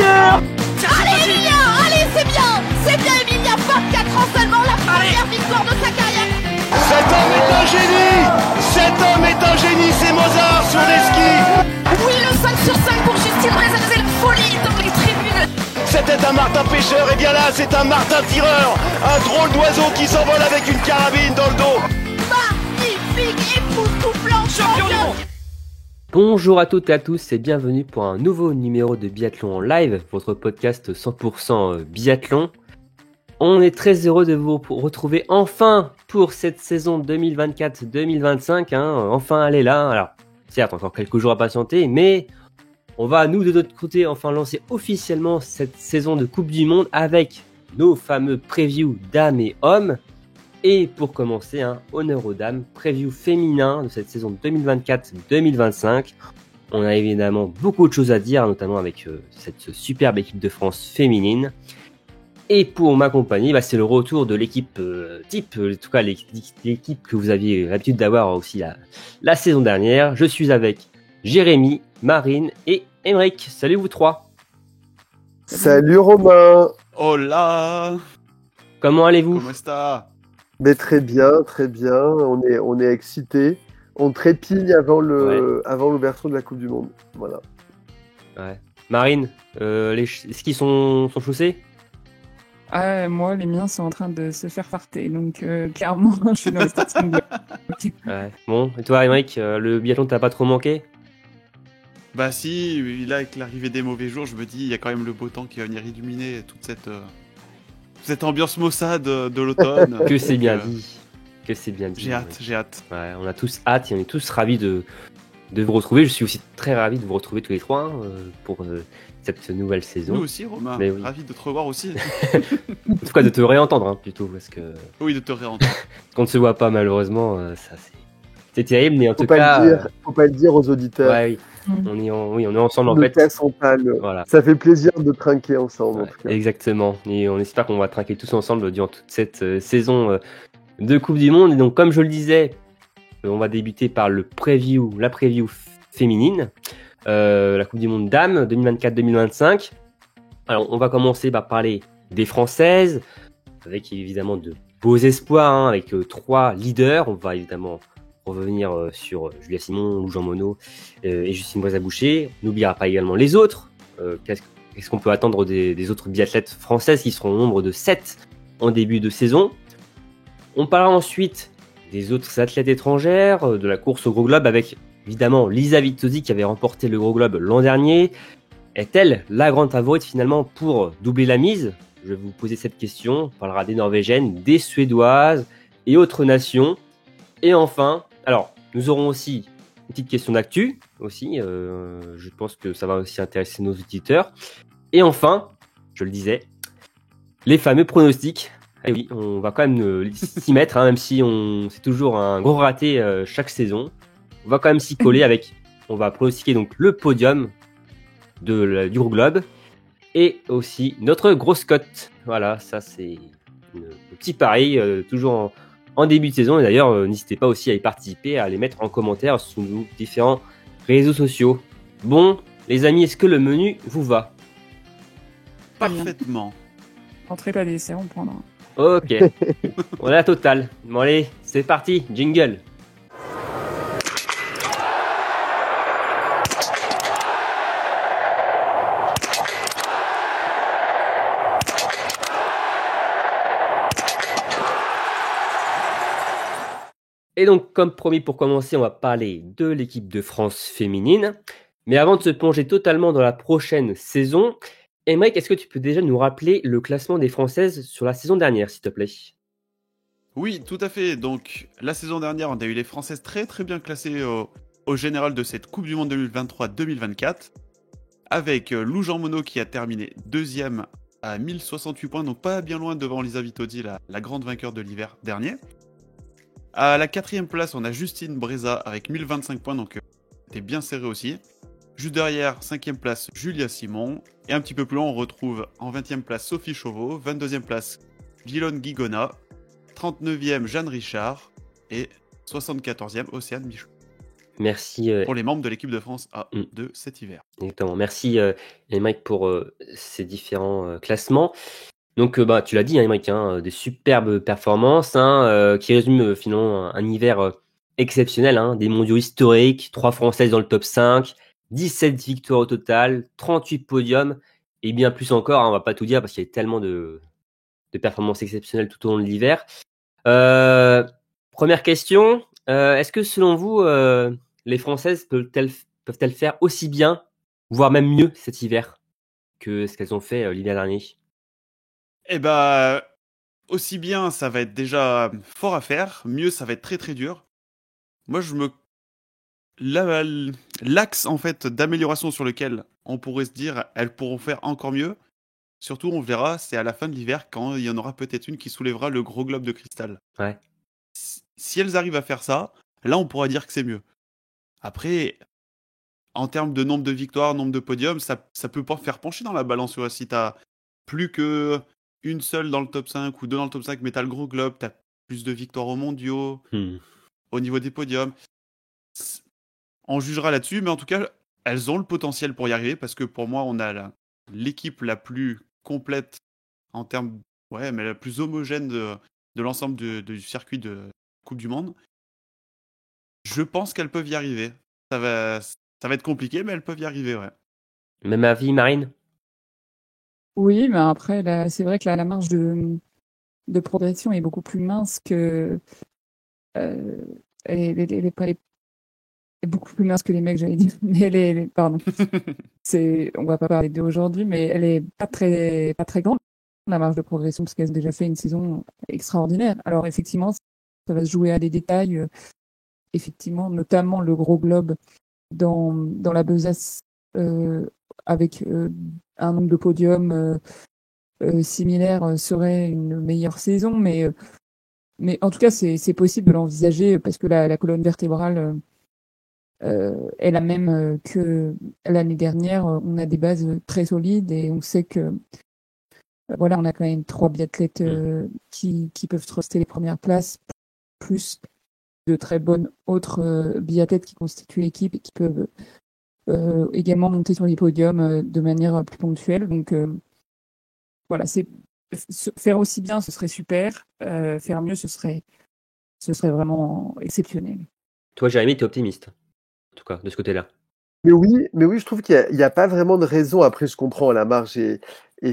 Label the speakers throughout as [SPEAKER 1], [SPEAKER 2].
[SPEAKER 1] derrière.
[SPEAKER 2] Allez Emilia, allez c'est bien Emilia, 24 ans seulement, la première victoire de sa carrière.
[SPEAKER 3] Cet homme est un génie. Cet homme est un génie, c'est Mozart sur les skis.
[SPEAKER 2] Oui, le 5 sur 5 pour Justine Breza, c'est la folie dans les tribunes.
[SPEAKER 3] C'était un martin pêcheur, et bien là c'est un martin tireur. Un drôle d'oiseau qui s'envole avec une carabine dans le dos.
[SPEAKER 2] Magnifique, époustouflant, champion du monde.
[SPEAKER 1] Bonjour à toutes et à tous et bienvenue pour un nouveau numéro de Biathlon en live, votre podcast 100% biathlon. On est très heureux de vous retrouver enfin pour cette saison 2024-2025. Enfin, elle est là. Alors, certes, encore quelques jours à patienter, mais on va, nous, de notre côté, enfin lancer officiellement cette saison de Coupe du Monde avec nos fameux previews dames et hommes. Et pour commencer, honneur aux dames, preview féminin de cette saison 2024-2025. On a évidemment beaucoup de choses à dire, notamment avec cette superbe équipe de France féminine. Et pour m'accompagner, c'est le retour de l'équipe type, en tout cas l'équipe que vous aviez l'habitude d'avoir aussi la saison dernière. Je suis avec Jérémy, Marine et Émeric. Salut vous trois.
[SPEAKER 4] Salut Romain.
[SPEAKER 5] Hola.
[SPEAKER 1] Comment allez-vous?
[SPEAKER 5] Comment ça?
[SPEAKER 4] Mais très bien. On est excités. On trépigne avant l'ouverture de la Coupe du Monde. Voilà.
[SPEAKER 1] Ouais. Marine, les skis sont chaussés?
[SPEAKER 6] Moi, les miens sont en train de se faire farter, donc clairement, je suis dans le starting block.
[SPEAKER 1] Ouais. Bon, et toi, Émeric, le biathlon t'a pas trop manqué?
[SPEAKER 5] Bah si, là avec l'arrivée des mauvais jours, je me dis il y a quand même le beau temps qui va venir illuminer toute cette ambiance maussade de l'automne.
[SPEAKER 1] Que c'est bien dit. Que c'est bien dit.
[SPEAKER 5] J'ai hâte.
[SPEAKER 1] Ouais, on a tous hâte et on est tous ravis de vous retrouver. Je suis aussi très ravi de vous retrouver tous les trois pour cette nouvelle saison.
[SPEAKER 5] Nous aussi, Romain.
[SPEAKER 1] Mais oui.
[SPEAKER 5] Ravi de te revoir aussi.
[SPEAKER 1] En tout cas, de te réentendre plutôt, parce que
[SPEAKER 5] Oui, de te réentendre.
[SPEAKER 1] qu'on ne se voit pas malheureusement, ça c'est terrible, mais en
[SPEAKER 4] Faut
[SPEAKER 1] tout
[SPEAKER 4] pas
[SPEAKER 1] cas,
[SPEAKER 4] faut pas le dire aux auditeurs.
[SPEAKER 1] ouais, on est ensemble en
[SPEAKER 4] Nos
[SPEAKER 1] fait.
[SPEAKER 4] cas sont pâles.
[SPEAKER 1] Voilà.
[SPEAKER 4] Ça fait plaisir de trinquer ensemble. En tout cas.
[SPEAKER 1] Exactement. Et on espère qu'on va trinquer tous ensemble durant toute cette saison de Coupe du Monde. Et donc, comme je le disais, on va débuter par la preview féminine, la Coupe du Monde dames 2024-2025. Alors, on va commencer par parler des Françaises, avec évidemment de beaux espoirs, avec 3 leaders. On va évidemment revenir sur Julia Simon, Lou Jean Monod et Justine Breza-Boucher. On n'oubliera pas également les autres. Qu'est-ce qu'on peut attendre des autres biathlètes françaises qui seront au nombre de 7 en début de saison. On parlera ensuite des autres athlètes étrangères, de la course au Gros Globe avec évidemment Lisa Vitozzi qui avait remporté le Gros Globe l'an dernier. Est-elle la grande favorite finalement pour doubler la mise? Je vais vous poser cette question. On parlera des Norvégiennes, des Suédoises et autres nations. Et enfin, alors nous aurons aussi une petite question d'actu aussi. Je pense que ça va aussi intéresser nos auditeurs. Et enfin, je le disais, les fameux pronostics. Et oui, on va quand même s'y mettre, même si c'est toujours un gros raté chaque saison. On va quand même s'y coller on va pronostiquer donc le podium du Gros Globe et aussi notre grosse cote. Voilà, ça c'est un petit pari toujours en début de saison. Et d'ailleurs, n'hésitez pas aussi à y participer, à les mettre en commentaire sur nos différents réseaux sociaux. Bon, les amis, est-ce que le menu vous va?
[SPEAKER 5] Parfaitement.
[SPEAKER 6] Entrez pas dessert, on prendra.
[SPEAKER 1] Ok, on a la totale. Bon allez, c'est parti, jingle. Et donc, comme promis pour commencer, on va parler de l'équipe de France féminine. Mais avant de se plonger totalement dans la prochaine saison, Émeric, est-ce que tu peux déjà nous rappeler le classement des Françaises sur la saison dernière, s'il te plaît?
[SPEAKER 5] Oui, tout à fait. Donc, la saison dernière, on a eu les Françaises très très bien classées au général de cette Coupe du Monde 2023-2024. Avec Lou Jean Monod qui a terminé deuxième à 1068 points, donc pas bien loin devant Lisa Vitozzi, la grande vainqueur de l'hiver dernier. À la 4e place, on a Justine Breza avec 1025 points, donc c'était bien serré aussi. Juste derrière, 5e place, Julia Simon. Et un petit peu plus loin, on retrouve en 20e place Sophie Chauveau, 22e place, Gilon Guigona, 39e Jeanne Richard et 74e Océane Michaud.
[SPEAKER 1] Merci,
[SPEAKER 5] pour les membres de l'équipe de France A
[SPEAKER 1] Mm.
[SPEAKER 5] de cet hiver.
[SPEAKER 1] exactement. Merci, Émeric, pour ces différents classements. Donc, tu l'as dit, hein, Émeric, hein, des superbes performances qui résument finalement un hiver exceptionnel, hein, des mondiaux historiques, 3 Françaises dans le top 5, 17 victoires au total, 38 podiums et bien plus encore, hein, on va pas tout dire parce qu'il y a tellement de performances exceptionnelles tout au long de l'hiver. Première question, est-ce que selon vous, les Françaises peuvent-elles faire aussi bien, voire même mieux cet hiver que ce qu'elles ont fait l'hiver dernier?
[SPEAKER 5] Eh bah, aussi bien, ça va être déjà fort à faire. Mieux, ça va être très très dur. Moi, l'axe en fait d'amélioration sur lequel on pourrait se dire elles pourront faire encore mieux. Surtout, on verra, c'est à la fin de l'hiver quand il y en aura peut-être une qui soulèvera le gros globe de cristal.
[SPEAKER 1] Ouais.
[SPEAKER 5] Si elles arrivent à faire ça, là, on pourra dire que c'est mieux. Après, en termes de nombre de victoires, nombre de podiums, ça peut pas faire pencher dans la balance. Tu vois. Si t'as plus que une seule dans le top 5 ou deux dans le top 5, mais t'as le gros globe, t'as plus de victoires aux mondiaux, au niveau des podiums. On jugera là-dessus, mais en tout cas, elles ont le potentiel pour y arriver parce que pour moi, on a l'équipe la plus complète en termes, ouais, mais la plus homogène de l'ensemble du circuit de Coupe du Monde. Je pense qu'elles peuvent y arriver. Ça va être compliqué, mais elles peuvent y arriver, ouais.
[SPEAKER 1] Même avis, Marine?
[SPEAKER 6] Oui, mais après, là, c'est vrai que la marge de progression est beaucoup plus mince que. Elle est beaucoup plus mince que les mecs, j'allais dire. Mais pardon. On va pas parler d'eux aujourd'hui, mais elle est pas très grande, la marge de progression, parce qu'elle a déjà fait une saison extraordinaire. Alors, effectivement, ça va se jouer à des détails. Effectivement, notamment le gros globe dans la besace, avec un nombre de podiums similaire serait une meilleure saison, mais en tout cas, c'est possible de l'envisager parce que la colonne vertébrale est la même que l'année dernière. On a des bases très solides et on sait que voilà, on a quand même 3 biathlètes qui peuvent truster les premières places, plus de très bonnes autres biathlètes qui constituent l'équipe et qui peuvent également monter sur les podiums de manière plus ponctuelle. Donc voilà, faire aussi bien, ce serait super. Faire mieux, ce serait vraiment exceptionnel.
[SPEAKER 1] Toi, Jérémy, t'es optimiste, en tout cas, de ce côté-là.
[SPEAKER 4] Mais oui, je trouve qu'il y a pas vraiment de raison. Après, je comprends, la marge est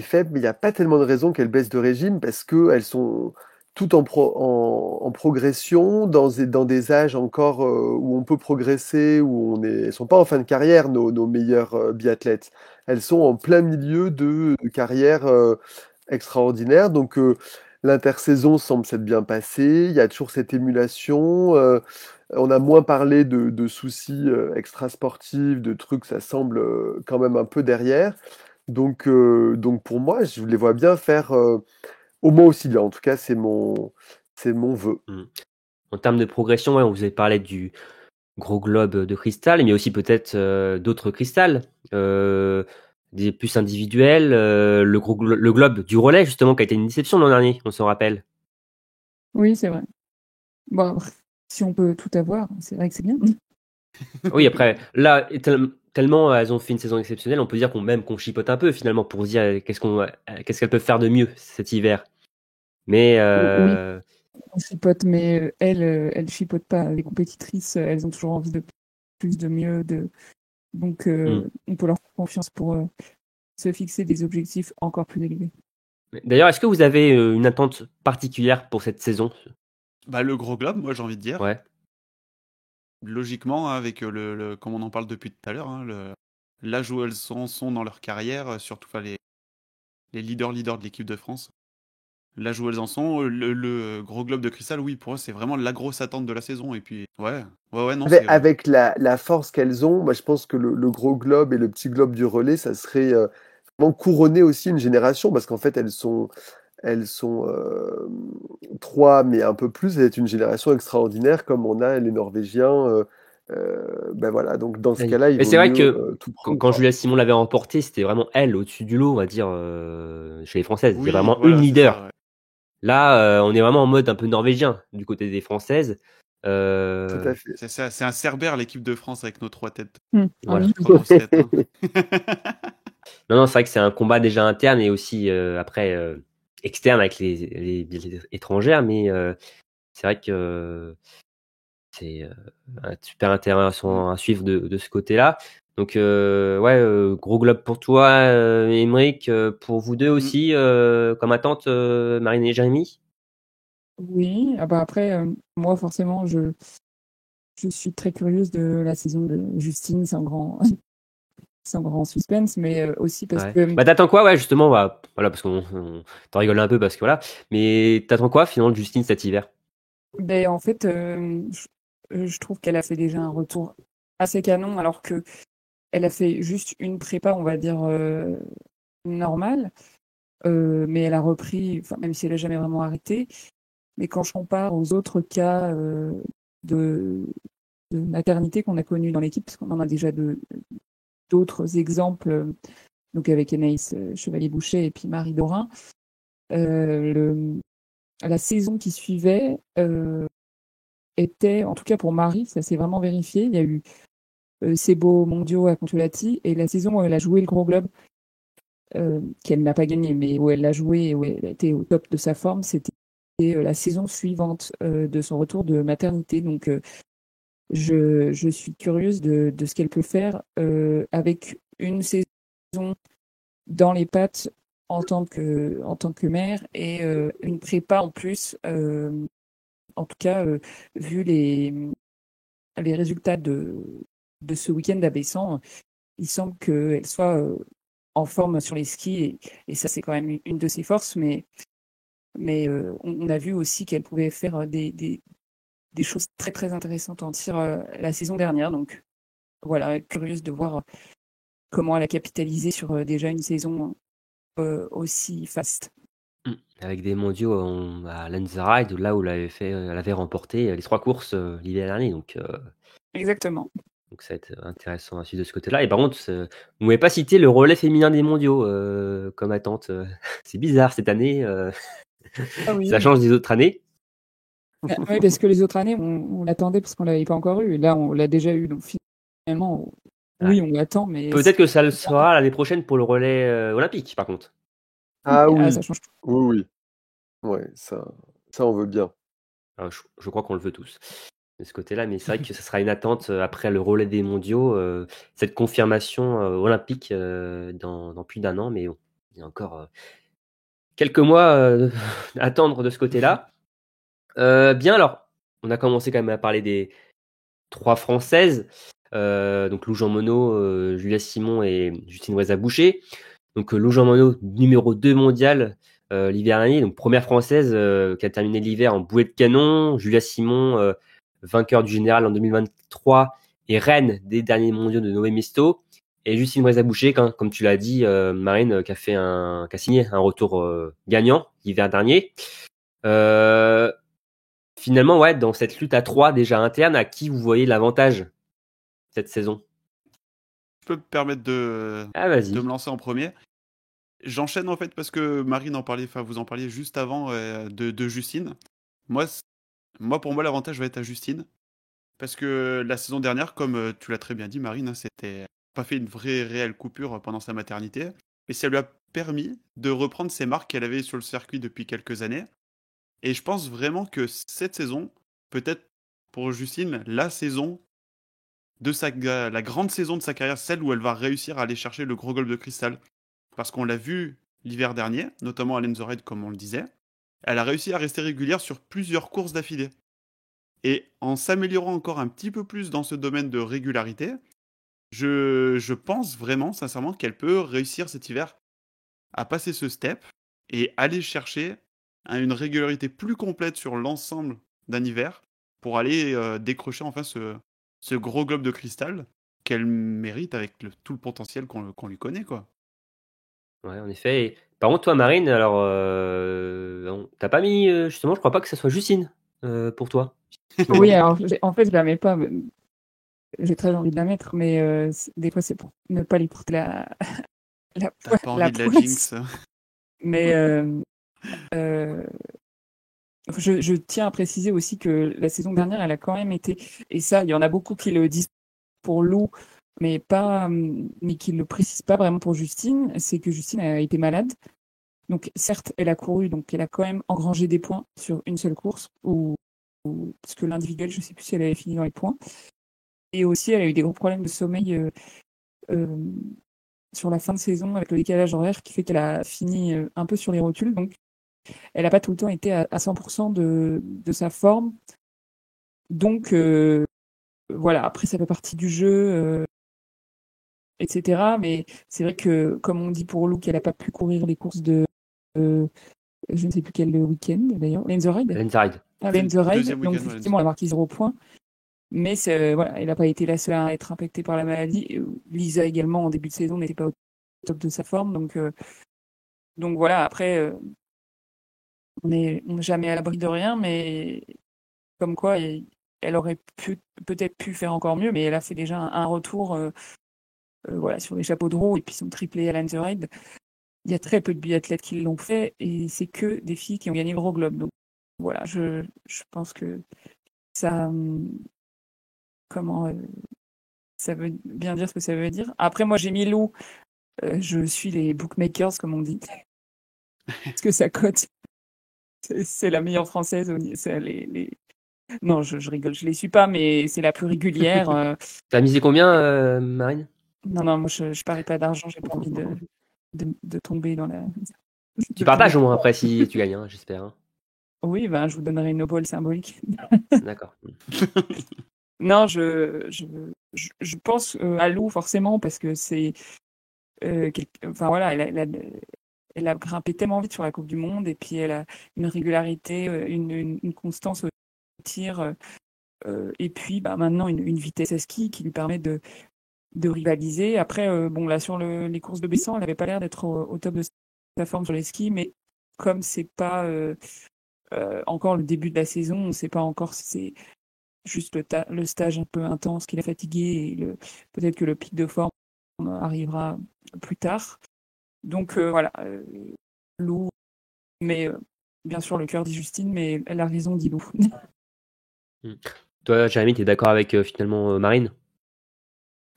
[SPEAKER 4] faible, mais il n'y a pas tellement de raison qu'elles baissent de régime parce qu'elles sont toutes en progression, dans des âges encore où on peut progresser, elles sont pas en fin de carrière, nos meilleures biathlètes. Elles sont en plein milieu de carrière extraordinaire. Donc, l'intersaison semble s'être bien passée. Il y a toujours cette émulation. On a moins parlé de soucis extrasportifs, de trucs, ça semble quand même un peu derrière. Donc pour moi, je les vois bien faire au moins aussi bien. En tout cas, c'est mon vœu.
[SPEAKER 1] En termes de progression, ouais, on vous avait parlé du gros globe de cristal, mais aussi peut-être d'autres cristals, des plus individuels, le globe du relais, justement, qui a été une déception l'an dernier, on s'en rappelle.
[SPEAKER 6] Oui, c'est vrai. Bon, si on peut tout avoir, c'est vrai que c'est bien.
[SPEAKER 1] Oui, après, là, tellement elles ont fait une saison exceptionnelle, on peut dire qu'on chipote un peu finalement pour se dire qu'est-ce qu'elles peuvent faire de mieux cet hiver. Mais
[SPEAKER 6] Oui, on chipote, mais elles chipotent pas. Les compétitrices, elles ont toujours envie de plus, de mieux, donc on peut leur faire confiance pour se fixer des objectifs encore plus élevés.
[SPEAKER 1] D'ailleurs, est-ce que vous avez une attente particulière pour cette saison?
[SPEAKER 5] Bah, le gros globe, moi j'ai envie de dire.
[SPEAKER 1] Ouais.
[SPEAKER 5] Logiquement, avec comme on en parle depuis tout à l'heure, l'âge où elles sont dans leur carrière, surtout les leaders de l'équipe de France. L'âge où elles en sont, le gros globe de cristal, oui, pour eux, c'est vraiment la grosse attente de la saison. Et puis, ouais, non,
[SPEAKER 4] Avec la force qu'elles ont, moi je pense que le gros globe et le petit globe du relais, ça serait vraiment couronner aussi une génération, parce qu'en fait elles sont 3, mais un peu plus. C'est une génération extraordinaire, comme on a les Norvégiens. Ben voilà, donc dans ce cas-là, il
[SPEAKER 1] Et
[SPEAKER 4] vaut
[SPEAKER 1] c'est vrai
[SPEAKER 4] mieux
[SPEAKER 1] que
[SPEAKER 4] tout prendre.
[SPEAKER 1] quand Julia Simon l'avait remporté, c'était vraiment elle au-dessus du lot, on va dire, chez les Françaises.
[SPEAKER 5] Oui,
[SPEAKER 1] C'était vraiment
[SPEAKER 5] voilà,
[SPEAKER 1] une
[SPEAKER 5] c'est
[SPEAKER 1] leader.
[SPEAKER 5] ça, ouais.
[SPEAKER 1] Là, on est vraiment en mode un peu norvégien du côté des Françaises.
[SPEAKER 4] Tout à fait.
[SPEAKER 5] C'est un Cerbère, l'équipe de France, avec nos 3 têtes.
[SPEAKER 1] Voilà.
[SPEAKER 6] Oui.
[SPEAKER 5] Pendant 7 ans.
[SPEAKER 1] Non, c'est vrai que c'est un combat déjà interne et aussi après externe avec les étrangères, mais c'est vrai que c'est super intéressant à suivre de ce côté-là. Donc gros globe pour toi, Aymeric, pour vous deux aussi, comme attente, Marine et Jérémy.
[SPEAKER 6] Oui, après, moi forcément, je suis très curieuse de la saison de Justine, c'est un grand suspense, mais aussi parce
[SPEAKER 1] Ouais.
[SPEAKER 6] que
[SPEAKER 1] Bah t'attends quoi, ouais, justement, voilà, parce qu'on t'en rigole un peu parce que voilà, mais t'attends quoi finalement de Justine cet hiver?
[SPEAKER 6] ben, en fait, je trouve qu'elle a fait déjà un retour assez canon, alors que elle a fait juste une prépa, on va dire, normale, mais elle a repris, enfin, même si elle a jamais vraiment arrêté. Mais quand je compare aux autres cas de, de maternité qu'on a connus dans l'équipe, parce qu'on en a déjà d'autres exemples, donc avec Anaïs Chevalier-Boucher et puis Marie Dorin, la saison qui suivait était, en tout cas pour Marie, ça s'est vraiment vérifié. Il y a eu ces beaux mondiaux à Contiolati et la saison où elle a joué le Gros Globe, qu'elle n'a pas gagné, mais où elle l'a joué et où elle a été au top de sa forme, c'était la saison suivante de son retour de maternité. Donc, je suis curieuse de ce qu'elle peut faire avec une saison dans les pattes en tant que mère et une prépa en plus. En tout cas, vu les résultats de ce week-end à Bessan, il semble qu'elle soit en forme sur les skis et ça, c'est quand même une de ses forces. Mais on a vu aussi qu'elle pouvait faire des choses très très intéressantes en tir la saison dernière. Donc voilà, curieuse de voir comment elle a capitalisé sur déjà une saison aussi faste.
[SPEAKER 1] Avec des mondiaux à Lenzerheide, là où elle avait remporté les 3 courses l'hiver dernier,
[SPEAKER 6] Exactement.
[SPEAKER 1] donc ça va être intéressant à suivre de ce côté-là. Et par contre, vous m'avez pas cité le relais féminin des mondiaux comme attente. C'est bizarre cette année,
[SPEAKER 6] Ah oui.
[SPEAKER 1] ça change des autres années.
[SPEAKER 6] Oui, parce que les autres années, on l'attendait parce qu'on l'avait pas encore eu. Et là, on l'a déjà eu. Donc finalement, oui, on l'attend, mais
[SPEAKER 1] Peut-être que ça le sera l'année prochaine pour le relais olympique, par contre.
[SPEAKER 4] Ah oui,
[SPEAKER 6] ça change tout.
[SPEAKER 4] oui, oui. Ouais, ça on veut bien.
[SPEAKER 1] Alors, je crois qu'on le veut tous de ce côté-là, mais c'est vrai que ça sera une attente après le relais des mondiaux, cette confirmation olympique dans plus d'un an, mais bon, il y a encore quelques mois à attendre de ce côté-là. Bien, alors, on a commencé quand même à parler des 3 Françaises, donc Lou Jean Monod, Julia Simon et Justine Weza-Boucher. Donc Lou Jean Monod, numéro 2 mondial l'hiver dernier, donc première Française qui a terminé l'hiver en bouée de canon. Julia Simon, vainqueur du général en 2023 et reine des derniers mondiaux de Nové Mesto. Et Justine Weza-Boucher, comme tu l'as dit, Marine, qui a signé un retour gagnant l'hiver dernier. Finalement, ouais, dans cette lutte à 3 déjà interne, à qui vous voyez l'avantage cette saison?
[SPEAKER 5] Je peux me permettre de
[SPEAKER 1] Vas-y.
[SPEAKER 5] me lancer en premier. J'enchaîne en fait parce que Marine en parlait, enfin vous en parliez juste avant de Justine. Pour moi, l'avantage va être à Justine. Parce que la saison dernière, comme tu l'as très bien dit, Marine, c'était pas fait une vraie réelle coupure pendant sa maternité. Mais ça lui a permis de reprendre ses marques qu'elle avait sur le circuit depuis quelques années. Et je pense vraiment que cette saison, peut-être pour Justine, la grande saison de sa carrière, celle où elle va réussir à aller chercher le gros globe de cristal. Parce qu'on l'a vu l'hiver dernier, notamment à Lenzerheide, comme on le disait, elle a réussi à rester régulière sur plusieurs courses d'affilée. Et en s'améliorant encore un petit peu plus dans ce domaine de régularité, je pense vraiment, sincèrement, qu'elle peut réussir cet hiver à passer ce step et aller chercher une régularité plus complète sur l'ensemble d'un hiver pour aller décrocher enfin ce gros globe de cristal qu'elle mérite avec tout le potentiel qu'on lui connaît, quoi.
[SPEAKER 1] Ouais, en effet. Et par contre, toi, Marine, alors, t'as pas mis, justement, je crois pas que ça soit Justine pour toi.
[SPEAKER 6] Oui, alors en fait, je la mets pas. J'ai très envie de la mettre, mais des fois, c'est pour ne pas lui porter
[SPEAKER 5] T'as pas envie de la
[SPEAKER 6] poisse.
[SPEAKER 5] jinx.
[SPEAKER 6] Mais Je tiens à préciser aussi que la saison dernière, elle a quand même été, et ça, il y en a beaucoup qui le disent pour Lou, mais qui le précisent pas vraiment pour Justine, c'est que Justine a été malade. Donc, certes, elle a couru, donc elle a quand même engrangé des points sur une seule course, parce que l'individuel, je sais plus si elle avait fini dans les points. Et aussi, elle a eu des gros problèmes de sommeil euh, sur la fin de saison avec le décalage horaire qui fait qu'elle a fini un peu sur les rotules. Donc, elle n'a pas tout le temps été à 100% de sa forme. Donc, voilà, après, ça fait partie du jeu, etc. Mais c'est vrai que, comme on dit pour Lou, qu'elle n'a pas pu courir les courses euh, je ne sais plus quel week-end d'ailleurs, Lane the Ride.
[SPEAKER 1] Inside.
[SPEAKER 6] Ah, Lane the Ride.
[SPEAKER 5] Deuxième
[SPEAKER 6] Donc,
[SPEAKER 5] week-end, ouais,
[SPEAKER 6] effectivement, elle a marqué 0 points. Mais voilà, elle n'a pas été la seule à être impactée par la maladie. Lisa également, en début de saison, n'était pas au top de sa forme. Donc voilà, après, on n'est jamais à l'abri de rien, mais comme quoi, elle aurait peut-être pu faire encore mieux, mais elle a fait déjà un retour voilà, sur les chapeaux de roue et puis son triplé à Lane the Ride. Il y a très peu de biathlètes qui l'ont fait et c'est que des filles qui ont gagné le Gros Globe. Donc voilà, je pense que ça, comment, ça veut bien dire ce que ça veut dire. Après, moi, j'ai mis Lou. Je suis les bookmakers, comme on dit. Parce que sa cote, c'est la meilleure française. Non, je rigole, je les suis pas, mais c'est la plus régulière.
[SPEAKER 1] T'as misé combien, Marine?
[SPEAKER 6] Non, moi, je parie pas d'argent. J'ai pas envie de tomber dans la.
[SPEAKER 1] Tu
[SPEAKER 6] de
[SPEAKER 1] partages
[SPEAKER 6] tomber.
[SPEAKER 1] au moins après si tu gagnes, hein, j'espère. Hein.
[SPEAKER 6] Oui, ben, je vous donnerai une obole symbolique.
[SPEAKER 1] D'accord.
[SPEAKER 6] Non, je pense à Lou forcément parce que c'est, enfin voilà, elle a grimpé tellement vite sur la Coupe du Monde et puis elle a une régularité, une constance au tir et puis bah, maintenant une vitesse à ski qui lui permet de rivaliser. Après, bon là sur les courses de Bessan, elle n'avait pas l'air d'être au top de sa forme sur les skis, mais comme c'est pas encore le début de la saison, on ne sait pas encore si c'est juste le stage un peu intense qui l'a fatigué et peut-être que le pic de forme arrivera plus tard. Donc voilà, Lou, mais bien sûr le cœur dit Justine, mais elle a raison dit Lou.
[SPEAKER 1] Toi, Jérémy, t'es d'accord avec finalement Marine?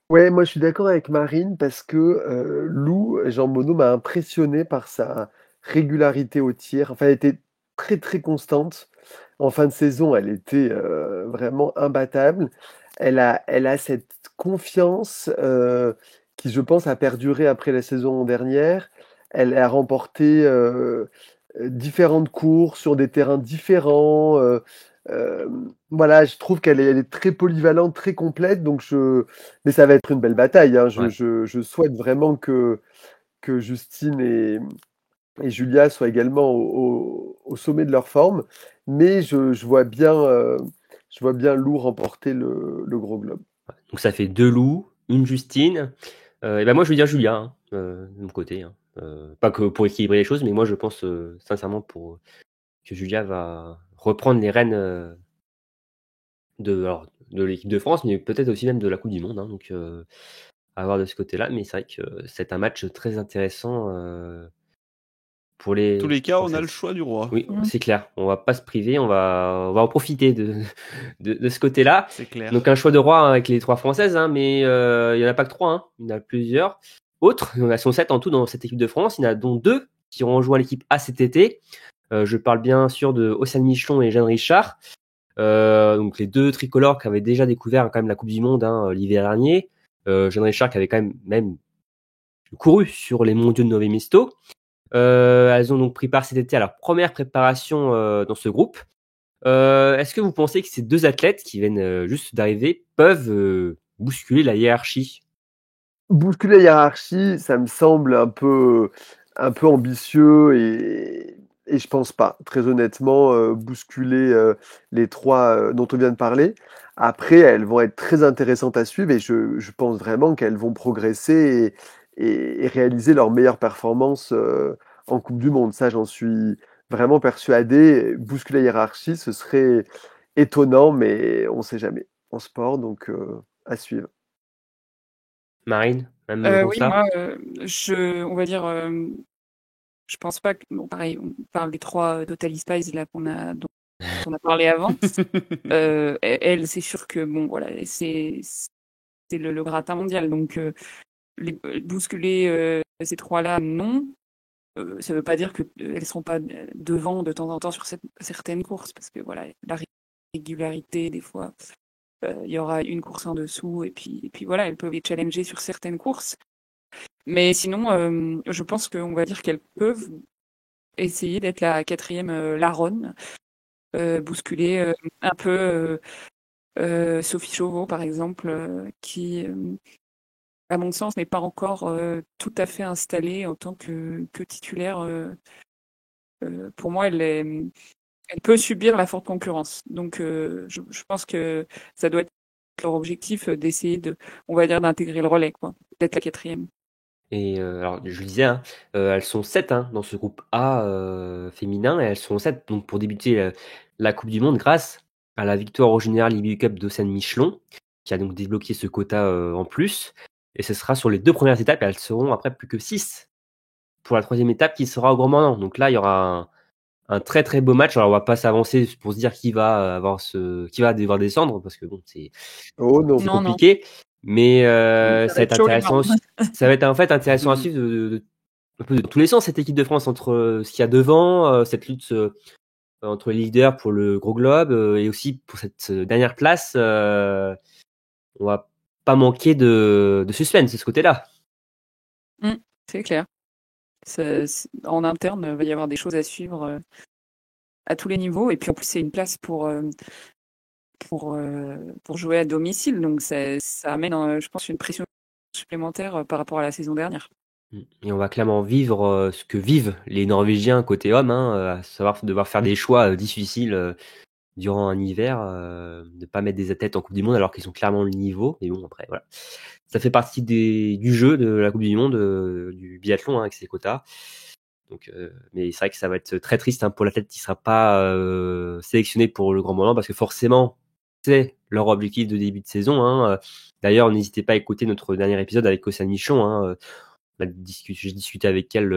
[SPEAKER 4] Ouais, moi je suis d'accord avec Marine parce que Lou, Jean Monod m'a impressionné par sa régularité au tir. Enfin, elle était très très constante. En fin de saison, elle était vraiment imbattable. Elle a cette confiance qui, je pense, a perduré après la saison dernière. Elle a remporté différentes courses sur des terrains différents. Euh, voilà, je trouve elle est très polyvalente, très complète. Mais ça va être une belle bataille. Hein.
[SPEAKER 1] Ouais.
[SPEAKER 4] Je souhaite vraiment que Justine et Julia soient également au sommet de leur forme. Mais je vois bien Lou remporter le Gros Globe.
[SPEAKER 1] Donc ça fait 2 loups, une Justine. Et ben moi, je veux dire Julia, hein, de mon côté. Hein. Pas que pour équilibrer les choses, mais moi, je pense sincèrement que Julia va reprendre les rênes de l'équipe de France, mais peut-être aussi même de la Coupe du Monde. Hein. Donc, à voir de ce côté-là. Mais c'est vrai que c'est un match très intéressant pour les
[SPEAKER 5] Tous les cas, on a
[SPEAKER 1] Françaises.
[SPEAKER 5] le choix du roi.
[SPEAKER 1] Oui, c'est clair. On va pas se priver, on va en profiter de ce côté-là.
[SPEAKER 5] C'est clair.
[SPEAKER 1] Donc un choix de roi hein, avec les 3 Françaises, hein, mais il n'y en a pas que 3, hein. Il y en a plusieurs autres. Il y en a 7 en tout dans cette équipe de France. Il y en a dont 2 qui ont rejoint l'équipe A cet été. Je parle bien sûr de Océane Michelon et Jeanne Richard. Donc les 2 tricolores qui avaient déjà découvert quand même la Coupe du Monde hein, l'hiver dernier. Jeanne Richard qui avait quand même couru sur les mondiaux de Nové Mesto. Elles ont donc pris part cet été à leur première préparation dans ce groupe. Est-ce que vous pensez que ces 2 athlètes qui viennent juste d'arriver peuvent bousculer la hiérarchie?
[SPEAKER 4] Bousculer la hiérarchie, ça me semble un peu ambitieux et je pense pas. Très honnêtement, bousculer les 3 dont on vient de parler. Après, elles vont être très intéressantes à suivre et je pense vraiment qu'elles vont progresser et réaliser leur meilleure performance en Coupe du Monde. Ça, j'en suis vraiment persuadé. Bousculer la hiérarchie, ce serait étonnant, mais on ne sait jamais en sport, donc à suivre.
[SPEAKER 1] Marine, même
[SPEAKER 6] Oui,
[SPEAKER 1] constat?
[SPEAKER 6] moi, on va dire, je pense pas que, bon, pareil, on parle des 3 Totally Spies là dont on a parlé avant. Elle, c'est sûr que bon, voilà, c'est le gratin mondial. Donc, bousculer ces trois-là, non. Ça ne veut pas dire qu'elles ne seront pas devant de temps en temps sur certaines courses, parce que voilà, la régularité, des fois, il y aura une course en dessous, et puis voilà, elles peuvent les challenger sur certaines courses. Mais sinon, je pense qu'on va dire qu'elles peuvent essayer d'être la quatrième Laronne, bousculer un peu Sophie Chauveau, par exemple, qui, à mon sens, n'est pas encore tout à fait installée en tant que titulaire. Pour moi, elle peut subir la forte concurrence. Donc, je pense que ça doit être leur objectif d'essayer on va dire, d'intégrer le relais, quoi, d'être la quatrième.
[SPEAKER 1] Et alors, je le disais, hein, elles sont 7 hein, dans ce groupe A féminin, et elles sont 7 donc pour débuter la Coupe du Monde grâce à la victoire au Général IBU Cup d'Océane Michelon, qui a donc débloqué ce quota en plus. Et ce sera sur les 2 premières étapes, et elles seront après plus que 6 pour la 3e étape qui sera au Grand Mornan. Donc là, il y aura un très très beau match. Alors, on va pas s'avancer pour se dire qui va devoir descendre, parce que bon, c'est
[SPEAKER 4] Oh non.
[SPEAKER 6] Non,
[SPEAKER 1] compliqué. Mais
[SPEAKER 6] Ça
[SPEAKER 1] ça va
[SPEAKER 6] va
[SPEAKER 1] être
[SPEAKER 6] être chaud, les
[SPEAKER 1] intéressant.
[SPEAKER 6] marrons.
[SPEAKER 1] Ça va être en fait intéressant à suivre un peu de tous les sens cette équipe de France, entre ce qu'il y a devant, cette lutte entre les leaders pour le gros globe, et aussi pour cette dernière place. On va pas manquer de suspense de ce côté-là.
[SPEAKER 6] C'est clair. En interne, il va y avoir des choses à suivre à tous les niveaux. Et puis en plus, c'est une place pour jouer à domicile. Donc ça amène, je pense, une pression supplémentaire par rapport à la saison dernière.
[SPEAKER 1] Et on va clairement vivre ce que vivent les Norvégiens côté hommes, hein, à savoir devoir faire des choix difficiles durant un hiver, ne pas mettre des athlètes en Coupe du Monde alors qu'ils ont clairement le niveau. Mais bon, après, voilà. Ça fait partie du jeu de la Coupe du Monde, du biathlon, hein, avec ses quotas. Donc, mais c'est vrai que ça va être très triste pour l'athlète qui ne sera pas sélectionné pour le Grand Mornan, parce que forcément, c'est leur objectif de début de saison. Hein. D'ailleurs, n'hésitez pas à écouter notre dernier épisode avec Océane Michon. Hein. J'ai discuté avec elle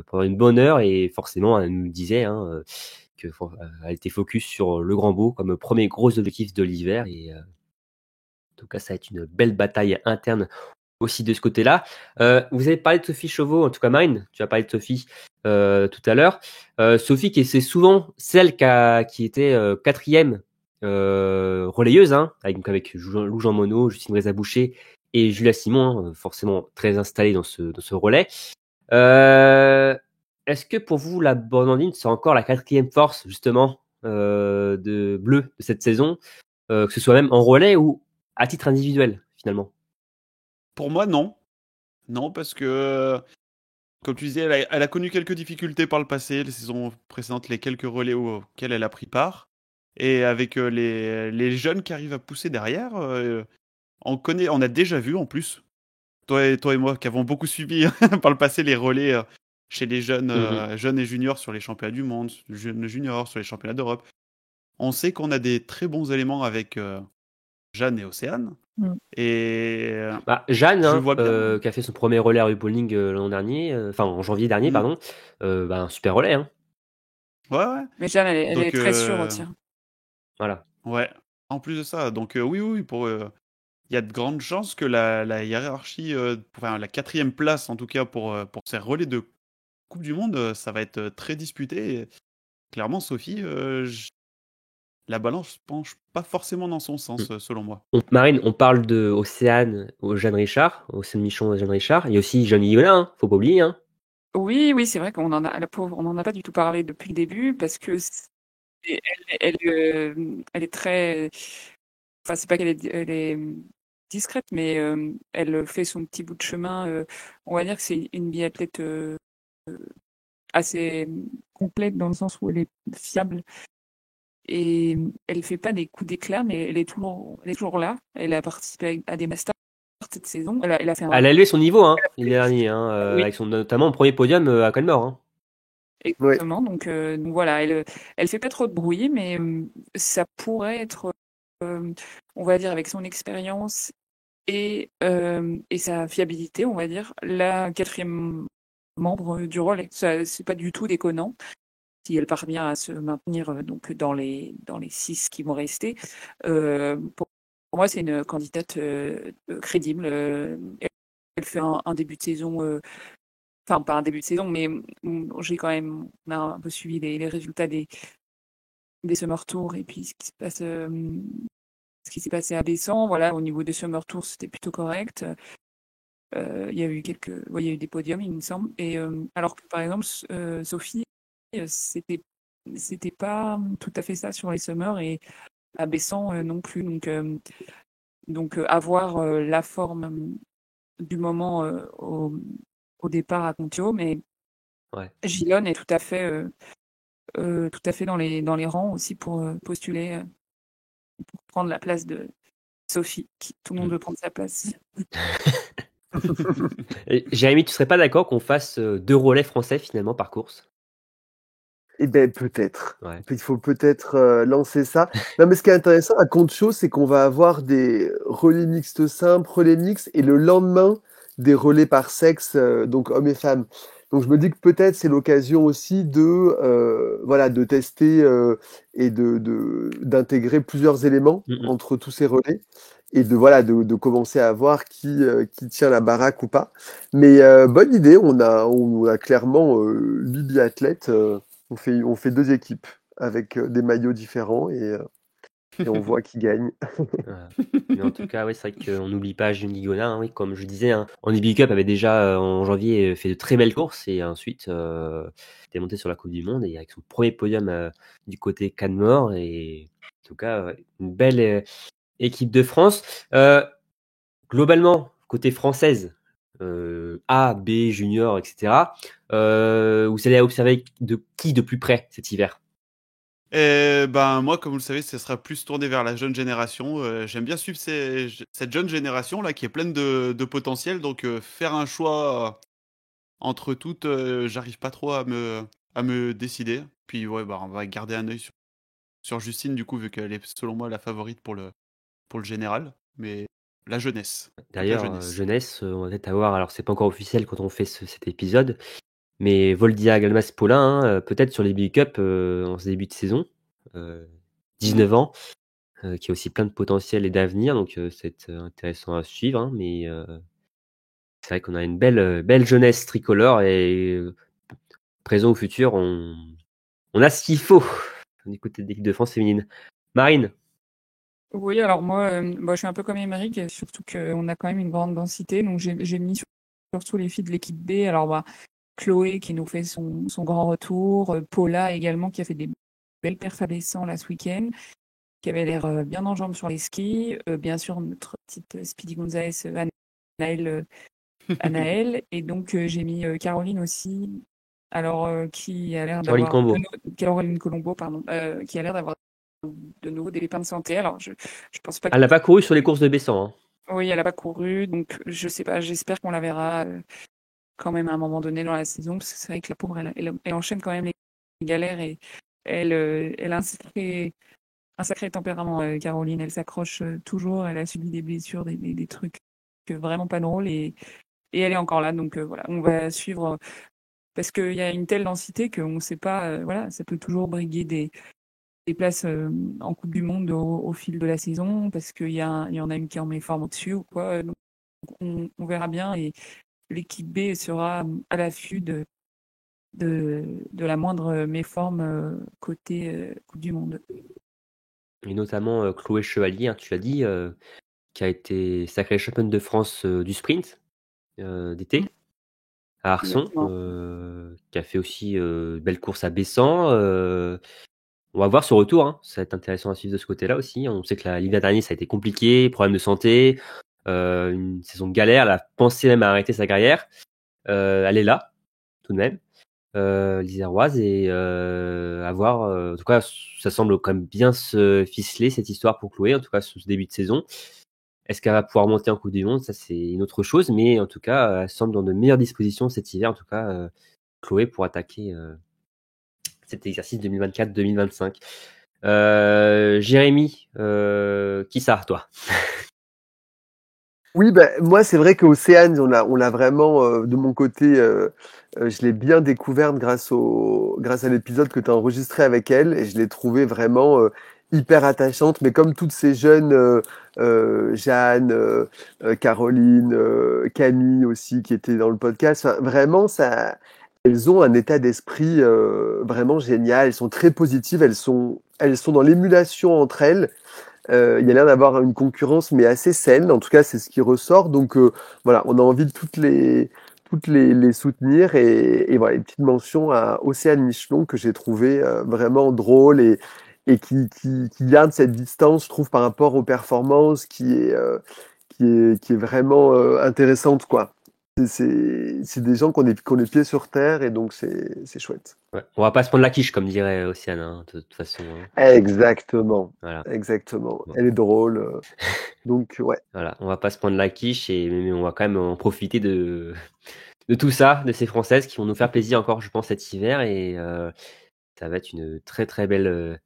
[SPEAKER 1] pendant une bonne heure, et forcément, elle nous disait qu'elle était focus sur le Grand Beau comme premier gros objectif de l'hiver. Et en tout cas, ça va être une belle bataille interne aussi de ce côté-là. Vous avez parlé de Sophie Chauveau, en tout cas Marine, tu as parlé de Sophie tout à l'heure. Sophie, qui c'est souvent celle qui était quatrième relayeuse, hein, avec Lou Jean Monod, Justine Brézaboucher et Julia Simon, hein, forcément très installée dans ce relais. Est-ce que pour vous, la Bernardine, c'est encore la quatrième force, justement, de bleu de cette saison, que ce soit même en relais ou à titre individuel, finalement?
[SPEAKER 5] Pour moi, non. Non, parce que, comme tu disais, elle a connu quelques difficultés par le passé, les saisons précédentes, les quelques relais auxquels elle a pris part. Et avec les jeunes qui arrivent à pousser derrière, on a déjà vu en plus, toi et moi qui avons beaucoup suivi par le passé les relais chez les jeunes, jeunes et juniors sur les championnats du monde, jeunes juniors sur les championnats d'Europe. On sait qu'on a des très bons éléments avec Jeanne et Océane. Et
[SPEAKER 1] Jeanne,
[SPEAKER 5] je vois bien.
[SPEAKER 1] qui a fait son premier relais à RuPoling l'an dernier, en janvier dernier, pardon, un super relais. Hein.
[SPEAKER 5] Ouais.
[SPEAKER 6] Mais Jeanne, elle
[SPEAKER 5] Donc,
[SPEAKER 6] est très sûre aussi.
[SPEAKER 1] Voilà.
[SPEAKER 5] Ouais. En plus de ça, donc oui, il y a de grandes chances que la hiérarchie, enfin la quatrième place en tout cas pour ces relais de Coupe du Monde, ça va être très disputé. Et clairement, Sophie, la balance penche pas forcément dans son sens, selon moi.
[SPEAKER 1] Marine, on parle de Océane, Jeanne Richard, Océane Michon, Jeanne Richard. Il y a aussi Jeanne Higuelin, hein, faut pas oublier. Hein.
[SPEAKER 6] Oui, c'est vrai qu'on la pauvre, on n'en a pas du tout parlé depuis le début, parce que elle est très. Enfin, c'est pas elle est discrète, mais elle fait son petit bout de chemin. On va dire que c'est une biathlète assez complète, dans le sens où elle est fiable. Et elle fait pas des coups d'éclat, mais elle est toujours là. Elle a participé à des masters cette saison. Elle a fait
[SPEAKER 1] Elle a élevé son niveau l'année dernière,
[SPEAKER 6] Oui.
[SPEAKER 1] avec son notamment premier podium à Colmar. Hein.
[SPEAKER 6] Exactement. Donc voilà, elle fait pas trop de bruit, mais ça pourrait être, on va dire, avec son expérience et sa fiabilité, on va dire, la quatrième membre du relais. Ça, c'est pas du tout déconnant. si elle parvient à se maintenir donc dans les 6 qui vont rester. Pour moi, c'est une candidate crédible. Elle fait un début de saison, enfin pas un début de saison, mais j'ai quand même on a un peu suivi les résultats des Summer Tours et puis ce qui s'est passé à Bessan. Voilà, au niveau des Summer Tours, c'était plutôt correct. Il y a eu il y a eu des podiums, il me semble. Et alors que par exemple, Sophie, c'était pas tout à fait ça sur les Summers et à Bessan non plus. Donc avoir la forme du moment au départ à Contio, mais
[SPEAKER 1] Ouais.
[SPEAKER 6] Gilonne est tout à fait dans les rangs aussi pour postuler pour prendre la place de Sophie. Tout le monde veut prendre sa place.
[SPEAKER 1] Jérémy, tu serais pas d'accord qu'on fasse 2 relais français finalement par course?
[SPEAKER 4] Eh ben peut-être.
[SPEAKER 1] Ouais.
[SPEAKER 4] Il faut peut-être lancer ça. Non, mais ce qui est intéressant à Concho, c'est qu'on va avoir des relais mixtes simples, relais mixtes, et le lendemain, des relais par sexe, donc hommes et femmes. Donc je me dis que peut-être c'est l'occasion aussi de tester et d'intégrer plusieurs éléments entre tous ces relais et de commencer à voir qui tient la baraque ou pas. Mais bonne idée, on a clairement 8 biathlètes. On fait 2 équipes avec des maillots différents et on voit qui gagne.
[SPEAKER 1] Voilà. Mais en tout cas, ouais, c'est vrai qu'on n'oublie pas June Ligona, hein, oui, comme je disais, hein. Andy Cup avait déjà en janvier fait de très belles courses et ensuite était monté sur la Coupe du Monde et avec son premier podium du côté Canmore et en tout cas une belle équipe de France. Globalement, côté française, A, B, junior, etc. Vous allez observer de qui de plus près cet hiver?
[SPEAKER 5] Et ben moi, comme vous le savez, ça sera plus tourné vers la jeune génération. J'aime bien suivre cette jeune génération là qui est pleine de potentiel. Donc faire un choix entre toutes, j'arrive pas trop à me décider. Puis ouais, bah on va garder un œil sur Justine du coup vu qu'elle est selon moi la favorite pour le général. Mais la jeunesse, toute la
[SPEAKER 1] D'ailleurs,
[SPEAKER 5] jeunesse.
[SPEAKER 1] jeunesse, on va peut-être avoir, alors c'est pas encore officiel quand on fait cet épisode, mais Voldia Galmas Paulin, hein, peut-être sur les Big Cup en ce début de saison, 19 ans, qui a aussi plein de potentiel et d'avenir, donc c'est intéressant à suivre, hein, mais c'est vrai qu'on a une belle jeunesse tricolore et présent ou futur, on a ce qu'il faut du côté de l'équipe de France féminine. Marine?
[SPEAKER 6] Oui, alors moi, je suis un peu comme Émeric, surtout qu'on a quand même une grande densité. Donc j'ai mis surtout les filles de l'équipe B. Alors Chloé qui nous fait son grand retour, Paula également qui a fait des belles perfs à Bessan là ce week-end, qui avait l'air bien en jambes sur les skis. Bien sûr notre petite Speedy Gonzalez, Anaël. Et donc j'ai mis Caroline aussi. Alors qui a l'air
[SPEAKER 1] Caroline
[SPEAKER 6] d'avoir
[SPEAKER 1] Cambo.
[SPEAKER 6] Caroline Colombo, pardon, qui a l'air d'avoir de nouveau des pépins de santé. Alors je pense pas
[SPEAKER 1] Elle n'a pas couru sur les courses de Bessan, hein.
[SPEAKER 6] oui, elle a pas couru, donc je sais pas, j'espère qu'on la verra quand même à un moment donné dans la saison, parce que c'est vrai que la pauvre, elle enchaîne quand même les galères et elle a un sacré tempérament, Caroline. Elle s'accroche toujours, elle a subi des blessures, des trucs vraiment pas drôles et elle est encore là, donc voilà, on va suivre parce qu'il y a une telle densité qu'on ne sait pas, voilà, ça peut toujours briguer des places en Coupe du Monde au fil de la saison parce qu'il y en a une qui en met forme au-dessus ou quoi. Donc on verra bien et l'équipe B sera à l'affût de la moindre méforme côté Coupe du Monde.
[SPEAKER 1] Et notamment Chloé Chevalier, hein, tu l'as dit, qui a été sacrée championne de France du sprint d'été à Arson, qui a fait aussi belle course à Bessan. On va voir ce retour, hein. Ça va être intéressant à suivre de ce côté-là aussi. On sait que l'hiver dernier, ça a été compliqué, problème de santé, une saison de galère. Elle a pensé même à arrêter sa carrière. Elle est là, tout de même, l'Iséroise, et à voir. En tout cas, ça semble quand même bien se ficeler, cette histoire pour Chloé, en tout cas, sur ce début de saison. Est-ce qu'elle va pouvoir monter en Coupe du Monde? Ça, c'est une autre chose, mais en tout cas, elle semble dans de meilleures dispositions cet hiver, en tout cas, Chloé, pour attaquer cet exercice 2024-2025. Jérémy, qui ça, toi?
[SPEAKER 4] Oui, ben moi, c'est vrai qu'Océane, on l'a vraiment, de mon côté, je l'ai bien découverte grâce à l'épisode que tu as enregistré avec elle et je l'ai trouvée vraiment hyper attachante. Mais comme toutes ces jeunes, Jeanne, Caroline, Camille aussi, qui étaient dans le podcast, enfin, vraiment, elles ont un état d'esprit vraiment génial. Elles sont très positives. Elles sont dans l'émulation entre elles. Il y a l'air d'avoir une concurrence, mais assez saine. En tout cas, c'est ce qui ressort. Donc voilà, on a envie de les soutenir. Et voilà, une petite mention à Océane Michelon que j'ai trouvé vraiment drôle et qui garde cette distance, je trouve, par rapport aux performances, qui est vraiment intéressante, quoi. C'est des gens qui ont les pieds sur terre et donc c'est chouette.
[SPEAKER 1] Ouais. On va pas se prendre la quiche, comme dirait Océane, hein, de toute façon. Hein.
[SPEAKER 4] Exactement,
[SPEAKER 1] Voilà.
[SPEAKER 4] exactement.
[SPEAKER 1] Bon.
[SPEAKER 4] Elle est drôle. Donc ouais.
[SPEAKER 1] Voilà, on va pas se prendre la quiche, mais on va quand même en profiter de tout ça, de ces Françaises qui vont nous faire plaisir encore, je pense, cet hiver. Et ça va être une très très belle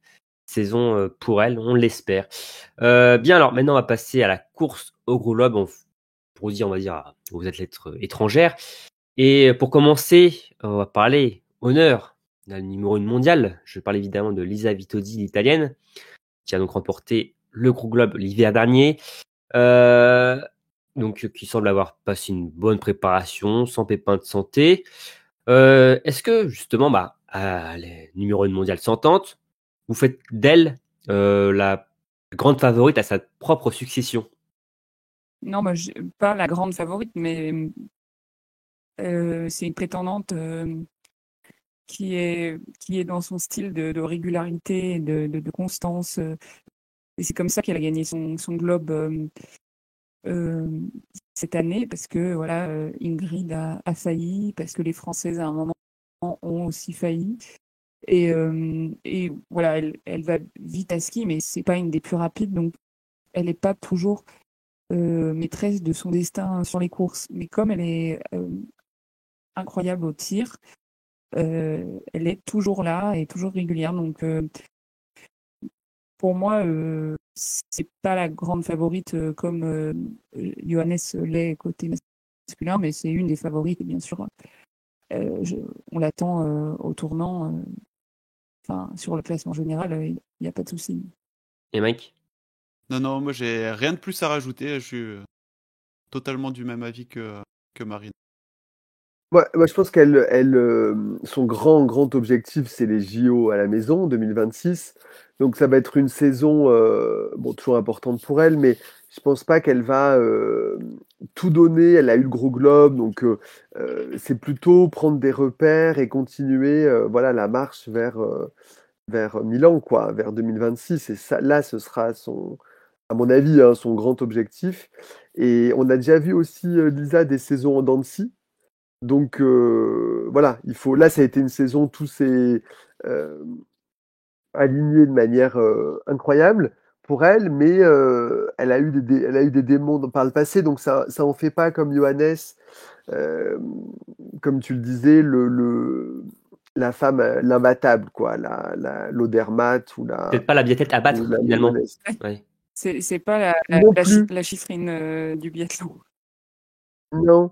[SPEAKER 1] saison pour elles, on l'espère. Bien, alors maintenant, on va passer à la course au gros globe. Pour dire, on va dire, aux athlètes étrangères. Et pour commencer, on va parler honneur d'un numéro 1 mondial. Je parle évidemment de Lisa Vitozzi, l'italienne, qui a donc remporté le gros globe l'hiver dernier. Donc, qui semble avoir passé une bonne préparation, sans pépin de santé. Est-ce que, justement, les numéro 1 mondiale s'entendent, vous faites d'elle la grande favorite à sa propre succession?
[SPEAKER 6] Non, moi, pas la grande favorite, mais c'est une prétendante qui est dans son style de régularité, de constance. Et c'est comme ça qu'elle a gagné son globe cette année, parce que voilà, Ingrid a failli, parce que les Françaises à un moment ont aussi failli. Et voilà, elle va vite à ski, mais c'est pas une des plus rapides, donc elle n'est pas toujours maîtresse de son destin sur les courses. Mais comme elle est incroyable au tir, elle est toujours là et toujours régulière. Donc pour moi, c'est pas la grande favorite comme Johannes l'est côté masculin, mais c'est une des favorites. Et bien sûr, on l'attend au tournant. Enfin, sur le classement général, il n'y a pas de souci.
[SPEAKER 1] Et Mike?
[SPEAKER 5] Non, non, moi j'ai rien de plus à rajouter. Je suis totalement du même avis que Marine.
[SPEAKER 4] Ouais, moi, je pense son grand objectif, c'est les JO à la maison 2026. Donc, ça va être une saison, bon, toujours importante pour elle, mais je pense pas qu'elle va tout donner. Elle a eu le gros globe, donc c'est plutôt prendre des repères et continuer, voilà, la marche vers Milan, quoi, vers 2026. Et ça, là, ce sera à mon avis, hein, son grand objectif. Et on a déjà vu aussi, Lisa, des saisons en dents de scie. Donc voilà, là, ça a été une saison, tout s'est aligné de manière incroyable pour elle, mais elle a eu des démons par le passé, donc ça en fait pas comme Johannes, euh, comme tu le disais, la femme, l'imbattable, quoi, l'Odermatt
[SPEAKER 1] Peut-être pas la biathlète à
[SPEAKER 4] ou
[SPEAKER 1] battre,
[SPEAKER 4] la
[SPEAKER 1] finalement.
[SPEAKER 4] Johannes.
[SPEAKER 1] Ouais.
[SPEAKER 6] C'est pas
[SPEAKER 4] Non plus,
[SPEAKER 6] la chiffrine du biathlon.
[SPEAKER 4] non.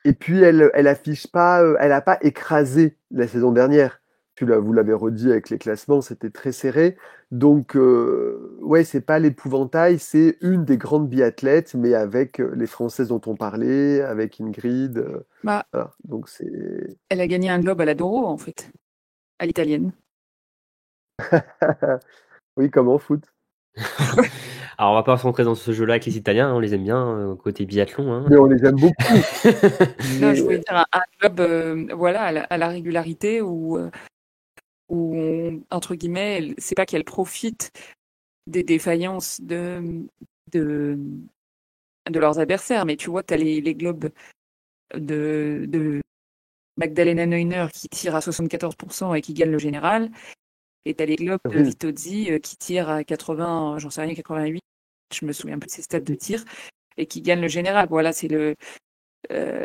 [SPEAKER 4] Et puis elle affiche pas, elle a pas écrasé la saison dernière. Vous l'avez redit avec les classements, c'était très serré. Donc ouais, c'est pas l'épouvantail, c'est une des grandes biathlètes, mais avec les Françaises dont on parlait, avec Ingrid.
[SPEAKER 6] Bah,
[SPEAKER 4] Voilà. Donc c'est.
[SPEAKER 6] elle a gagné un globe à la Doro, en fait, à l'italienne.
[SPEAKER 4] Oui, comme en foot.
[SPEAKER 1] Alors, on va pas se rentrer dans ce jeu-là avec les Italiens, hein, on les aime bien, côté biathlon. Hein.
[SPEAKER 4] Mais on les aime beaucoup.
[SPEAKER 6] Non,
[SPEAKER 4] Mais
[SPEAKER 6] je voulais dire un globe, voilà, à la régularité où entre guillemets, c'est pas qu'elle profite des défaillances de, de leurs adversaires, mais tu vois, tu as les globes de Magdalena Neuner qui tire à 74% et qui gagne le général, et tu as les globes de
[SPEAKER 4] oui,
[SPEAKER 6] Vitozzi qui tire à 80, j'en sais rien, 88, je me souviens un peu de ses stats de tir, et qui gagne le général. Voilà, c'est le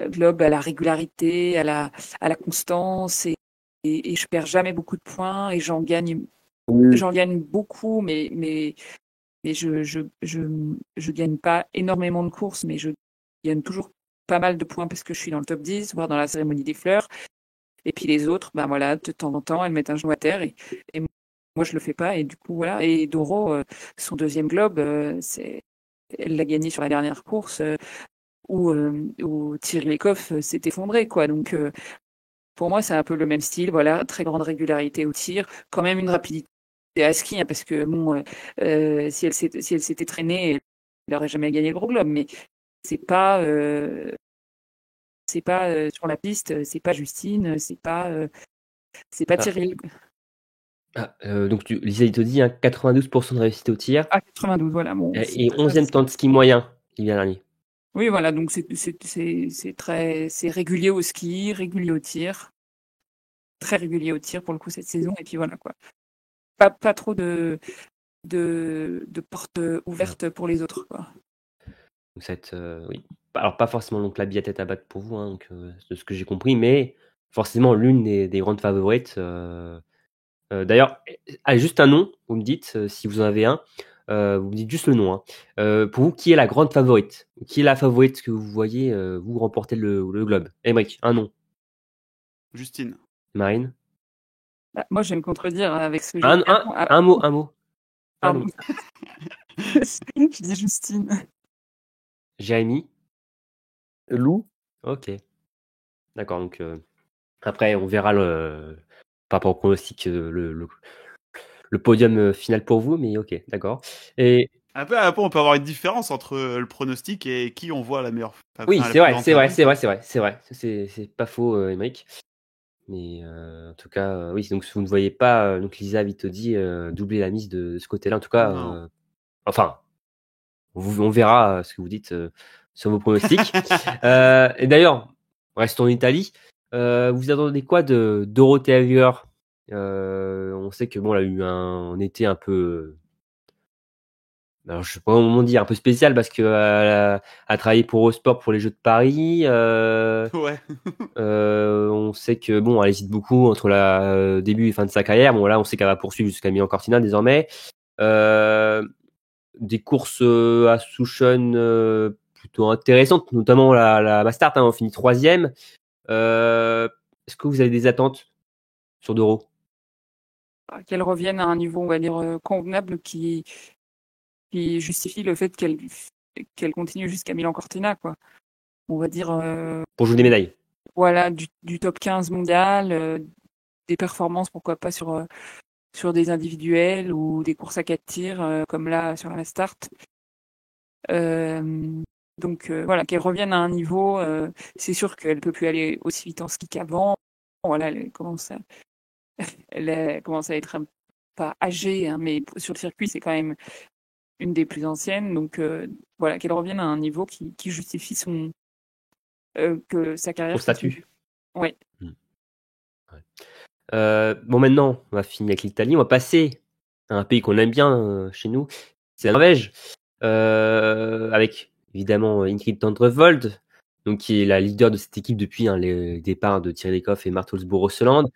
[SPEAKER 6] globe à la régularité, à la constance, et je perds jamais beaucoup de points, et
[SPEAKER 4] oui.
[SPEAKER 6] j'en gagne beaucoup, mais mais je gagne pas énormément de courses, mais je gagne toujours pas mal de points parce que je suis dans le top 10, voire dans la cérémonie des fleurs. Et puis les autres, ben voilà, de temps en temps, elles mettent un genou à terre et moi je le fais pas. Et du coup, voilà. Et Doro, son deuxième globe, elle l'a gagné sur la dernière course où Thierry Lecoff s'est effondré, quoi. Donc pour moi, c'est un peu le même style, voilà, très grande régularité au tir, quand même une rapidité à ski, hein, parce que bon, si elle s'était traînée, elle n'aurait jamais gagné le gros globe, mais c'est pas, sur la piste, c'est pas Justine, c'est pas
[SPEAKER 1] Ah,
[SPEAKER 6] Thierry.
[SPEAKER 1] donc Lisa, il te dit 92% de réussite au tir
[SPEAKER 6] Ah, 92, voilà, bon,
[SPEAKER 1] et 11e temps de ski moyen l'hiver dernier.
[SPEAKER 6] oui, voilà, donc c'est régulier au ski, régulier au tir, très régulier au tir pour le coup cette saison, et puis voilà quoi. Pas trop de portes ouvertes pour les autres, quoi.
[SPEAKER 1] Donc oui. Alors pas forcément donc la biathlète à battre pour vous, hein, donc, de ce que j'ai compris, mais forcément l'une des grandes favorites. D'ailleurs, allez, juste un nom, vous me dites si vous en avez un. Vous me dites juste le nom, hein. Pour vous, qui est la grande favorite? Qui est la favorite que vous voyez vous remporter le globe? Aymeric, un nom.
[SPEAKER 5] Justine.
[SPEAKER 1] Marine?
[SPEAKER 6] Bah, moi, je vais me contredire avec ce que j'ai dit
[SPEAKER 1] Un,
[SPEAKER 6] avant.
[SPEAKER 1] un mot, un mot. Un
[SPEAKER 6] Pardon.
[SPEAKER 1] nom.
[SPEAKER 6] Je dis Justine.
[SPEAKER 1] Jérémy?
[SPEAKER 4] Lou?
[SPEAKER 1] Ok. D'accord, donc après on verra par rapport au pronostic le podium final pour vous, mais ok, d'accord. Et
[SPEAKER 5] Après, on peut avoir une différence entre le pronostic et qui on voit la meilleure,
[SPEAKER 1] oui,
[SPEAKER 5] la
[SPEAKER 1] c'est
[SPEAKER 5] plus
[SPEAKER 1] vrai,
[SPEAKER 5] grande
[SPEAKER 1] c'est vrai,
[SPEAKER 5] favorite.
[SPEAKER 1] c'est vrai, c'est vrai. C'est pas faux, Aymeric. Mais en tout cas, oui, donc si vous ne voyez pas, donc Lisa vite dit doubler la mise de ce côté-là. En tout cas,
[SPEAKER 5] Non.
[SPEAKER 1] enfin, on verra ce que vous dites sur vos pronostics. Et d'ailleurs, restons en Italie. Vous attendez quoi de Dorothea Vier? On sait que bon, elle a eu un été un peu, alors je sais pas comment dire, un peu spécial parce que a travaillé pour Eurosport pour les Jeux de Paris.
[SPEAKER 5] Ouais.
[SPEAKER 1] On sait que bon, elle hésite beaucoup entre la début et fin de sa carrière. Bon là, on sait qu'elle va poursuivre jusqu'à Milan Cortina désormais. Des courses à Souchon plutôt intéressantes, notamment la Mastart, hein, on finit 3e. Est-ce que vous avez des attentes sur Doro?
[SPEAKER 6] Qu'elle revienne à un niveau, on va dire, convenable qui justifie le fait qu'elle continue jusqu'à Milan Cortina, quoi. On va dire,
[SPEAKER 1] Pour jouer des médailles.
[SPEAKER 6] voilà, du top 15 mondial, des performances, pourquoi pas sur des individuels ou des courses à 4 tirs, comme là sur la start. Donc voilà, qu'elle revienne à un niveau, c'est sûr qu'elle peut plus aller aussi vite en ski qu'avant. Voilà, elle commence à être pas âgée, hein, mais sur le circuit, c'est quand même une des plus anciennes. Donc voilà, qu'elle revienne à un niveau qui justifie que sa
[SPEAKER 1] Son
[SPEAKER 6] carrière
[SPEAKER 1] statut.
[SPEAKER 6] continue. Oui.
[SPEAKER 1] Bon, maintenant, on va finir avec l'Italie. On va passer à un pays qu'on aime bien chez nous. C'est la Norvège. Avec évidemment Ingrid Tandrevold, donc qui est la leader de cette équipe depuis les départs de Thierry Lecoff et Mart Holzboe-Rosseland.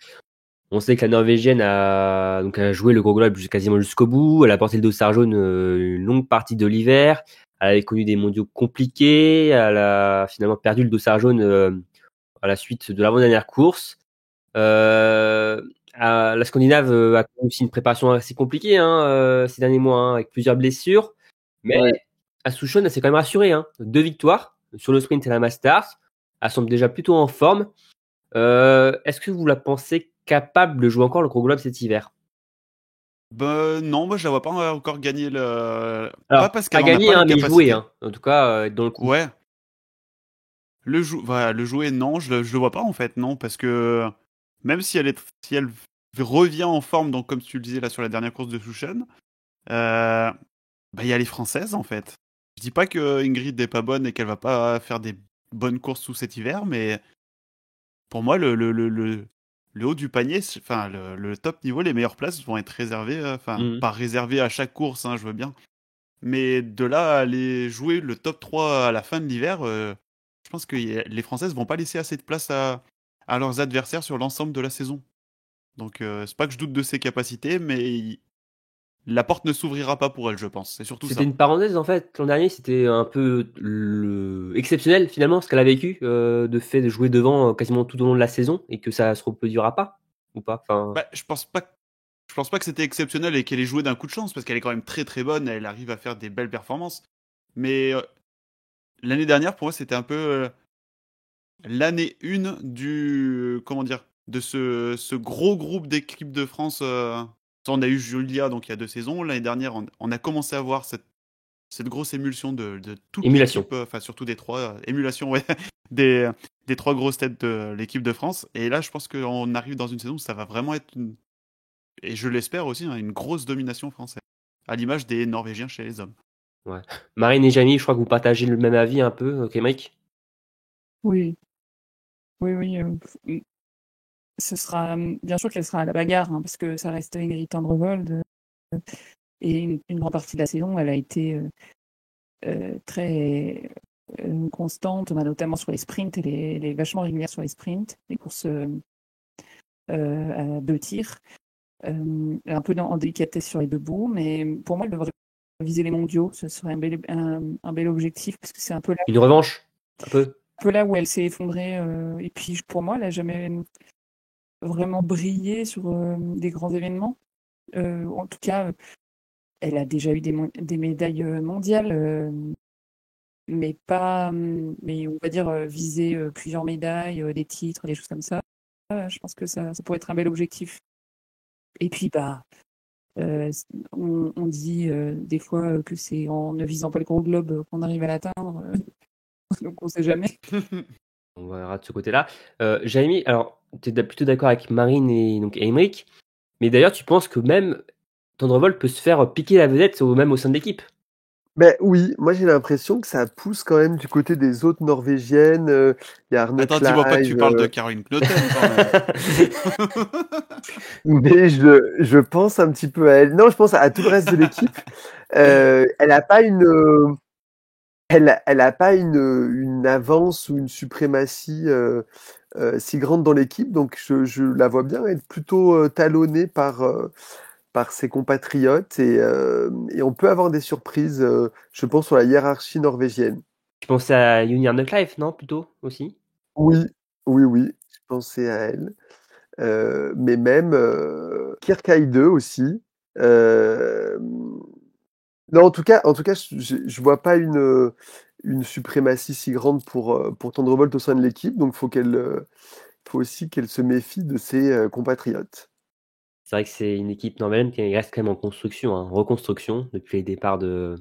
[SPEAKER 1] On sait que la Norvégienne a joué le gros globe quasiment jusqu'au bout. Elle a porté le dossard jaune une longue partie de l'hiver. Elle avait connu des mondiaux compliqués. Elle a finalement perdu le dossard jaune à la suite de l'avant-dernière course. La Scandinave a connu aussi une préparation assez compliquée ces derniers mois, avec plusieurs blessures. Mais
[SPEAKER 4] Ouais.
[SPEAKER 1] à Souchon, elle s'est quand même rassurée. 2 victoires sur le sprint et la Masters. Elle semble déjà plutôt en forme. Est-ce que vous la pensez capable de jouer encore le gros globe cet hiver?
[SPEAKER 5] Ben non, moi je la vois pas encore gagner le. Pas
[SPEAKER 1] Alors,
[SPEAKER 5] parce
[SPEAKER 1] pas
[SPEAKER 5] qu'elle en a
[SPEAKER 1] gagner,
[SPEAKER 5] pas les
[SPEAKER 1] mais jouer.
[SPEAKER 5] capacités.
[SPEAKER 1] En tout cas, être dans le coup.
[SPEAKER 5] Ouais. Voilà, le jouer, non, je le vois pas en fait, non, parce que même si elle revient en forme, donc comme tu le disais là sur la dernière course de Souchon, bah il y a les Françaises en fait. Je dis pas que Ingrid n'est pas bonne et qu'elle va pas faire des bonnes courses tout cet hiver, mais pour moi le haut du panier, enfin le top niveau, les meilleures places vont être réservées, enfin
[SPEAKER 1] Mhm.
[SPEAKER 5] pas réservées à chaque course, hein, je veux bien, mais de là à aller jouer le top 3 à la fin de l'hiver, je pense que les Françaises vont pas laisser assez de place à leurs adversaires sur l'ensemble de la saison. Donc c'est pas que je doute de ses capacités, mais la porte ne s'ouvrira pas pour elle, je pense. C'est surtout ça.
[SPEAKER 1] C'était une parenthèse en fait. L'an dernier, c'était un peu exceptionnel finalement ce qu'elle a vécu, de fait de jouer devant quasiment tout au long de la saison et que ça se reproduira pas ou pas. Enfin,
[SPEAKER 5] Bah, je pense pas que c'était exceptionnel et qu'elle ait joué d'un coup de chance parce qu'elle est quand même très très bonne. Elle arrive à faire des belles performances. Mais l'année dernière, pour moi, c'était un peu l'année 1 du comment dire de ce gros groupe d'équipes de France. On a eu Julia donc il y a 2 saisons. L'année dernière, on a commencé à voir cette grosse émulsion de toute
[SPEAKER 1] émulation.
[SPEAKER 5] l'équipe, enfin surtout des 3 émulation, ouais, des 3 grosses têtes de l'équipe de France. Et là, je pense qu'on arrive dans une saison où ça va vraiment être et je l'espère aussi, hein, une grosse domination française, à l'image des Norvégiens chez les hommes.
[SPEAKER 1] Marine et Jamie, je crois que vous partagez le même avis un peu, Kémeric.
[SPEAKER 6] Oui, oui. Ce sera bien sûr qu'elle sera à la bagarre, parce que ça reste Ingrid Tendrevold. Et une grande partie de la saison, elle a été très constante, notamment sur les sprints. Elle est vachement régulière sur les sprints, les courses à 2 tirs. Un peu en délicatesse sur les debout, mais pour moi, elle devrait viser les mondiaux. Ce serait un bel objectif, parce que c'est un peu
[SPEAKER 1] Une revanche, un peu.
[SPEAKER 6] là où elle s'est effondrée. Et puis, pour moi, elle n'a jamais vraiment brillé sur des grands événements. En tout cas, elle a déjà eu des médailles mondiales, mais on va dire viser plusieurs médailles, des titres, des choses comme ça. Je pense que ça pourrait être un bel objectif. Et puis, on dit des fois que c'est en ne visant pas le gros globe qu'on arrive à l'atteindre. Donc, on ne sait jamais.
[SPEAKER 1] On verra de ce côté-là. Jamie, alors, tu es plutôt d'accord avec Marine et donc Aymeric, mais d'ailleurs, tu penses que même Tendrevold peut se faire piquer la vedette même au sein de l'équipe?
[SPEAKER 4] Ben oui, moi j'ai l'impression que ça pousse quand même du côté des autres Norvégiennes. Il y a Arne
[SPEAKER 5] Attends, dis-moi pas que tu
[SPEAKER 4] Kleiv,
[SPEAKER 5] parles de Caroline Knoten quand même.
[SPEAKER 4] mais je pense un petit peu à elle. Non, je pense à tout le reste de l'équipe. Elle a pas elle a pas une avance ou une suprématie si grande dans l'équipe, donc je la vois bien être plutôt talonnée par ses compatriotes et on peut avoir des surprises, je pense, sur la hiérarchie norvégienne.
[SPEAKER 1] Tu pensais à Juni Arne Kleiv, non, plutôt, aussi?
[SPEAKER 4] Oui, oui, je pensais à elle. Mais même Kirkeide aussi. Non, en tout cas, je vois pas une suprématie si grande pour Tendrevold au sein de l'équipe, donc faut aussi qu'elle se méfie de ses compatriotes.
[SPEAKER 1] C'est vrai que c'est une équipe norvégienne qui reste quand même en construction, en reconstruction, depuis les départs de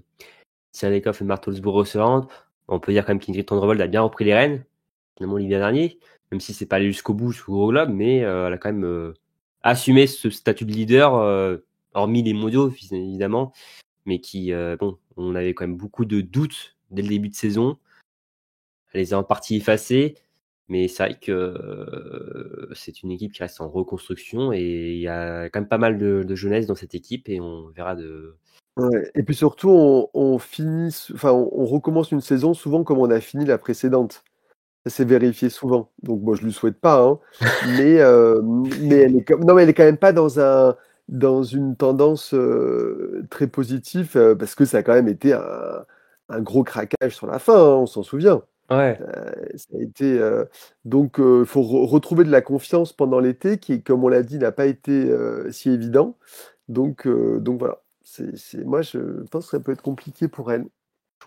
[SPEAKER 1] Sierlekoff et Martelsboro-Sørensen. On peut dire quand même qu'Ingrid Tendrevold a bien repris les rênes, finalement, l'hiver dernier, même si c'est pas allé jusqu'au bout, jusqu'au gros globe, mais elle a quand même assumé ce statut de leader, hormis les mondiaux, évidemment, mais qui, bon, on avait quand même beaucoup de doutes dès le début de saison. Elle les a en partie effacés, mais c'est vrai que c'est une équipe qui reste en reconstruction et il y a quand même pas mal de jeunesse dans cette équipe et on verra de.
[SPEAKER 4] Ouais. Et puis surtout, on recommence une saison souvent comme on a fini la précédente. Ça s'est vérifié souvent. Donc moi, je lui souhaite pas, hein. Mais elle est quand même pas dans une tendance très positive parce que ça a quand même été un gros craquage sur la fin, hein, on s'en souvient.
[SPEAKER 1] Ouais.
[SPEAKER 4] Ça a été donc il faut retrouver de la confiance pendant l'été qui, comme on l'a dit, n'a pas été si évident. Donc voilà. Moi, je pense que ça peut être compliqué pour elle.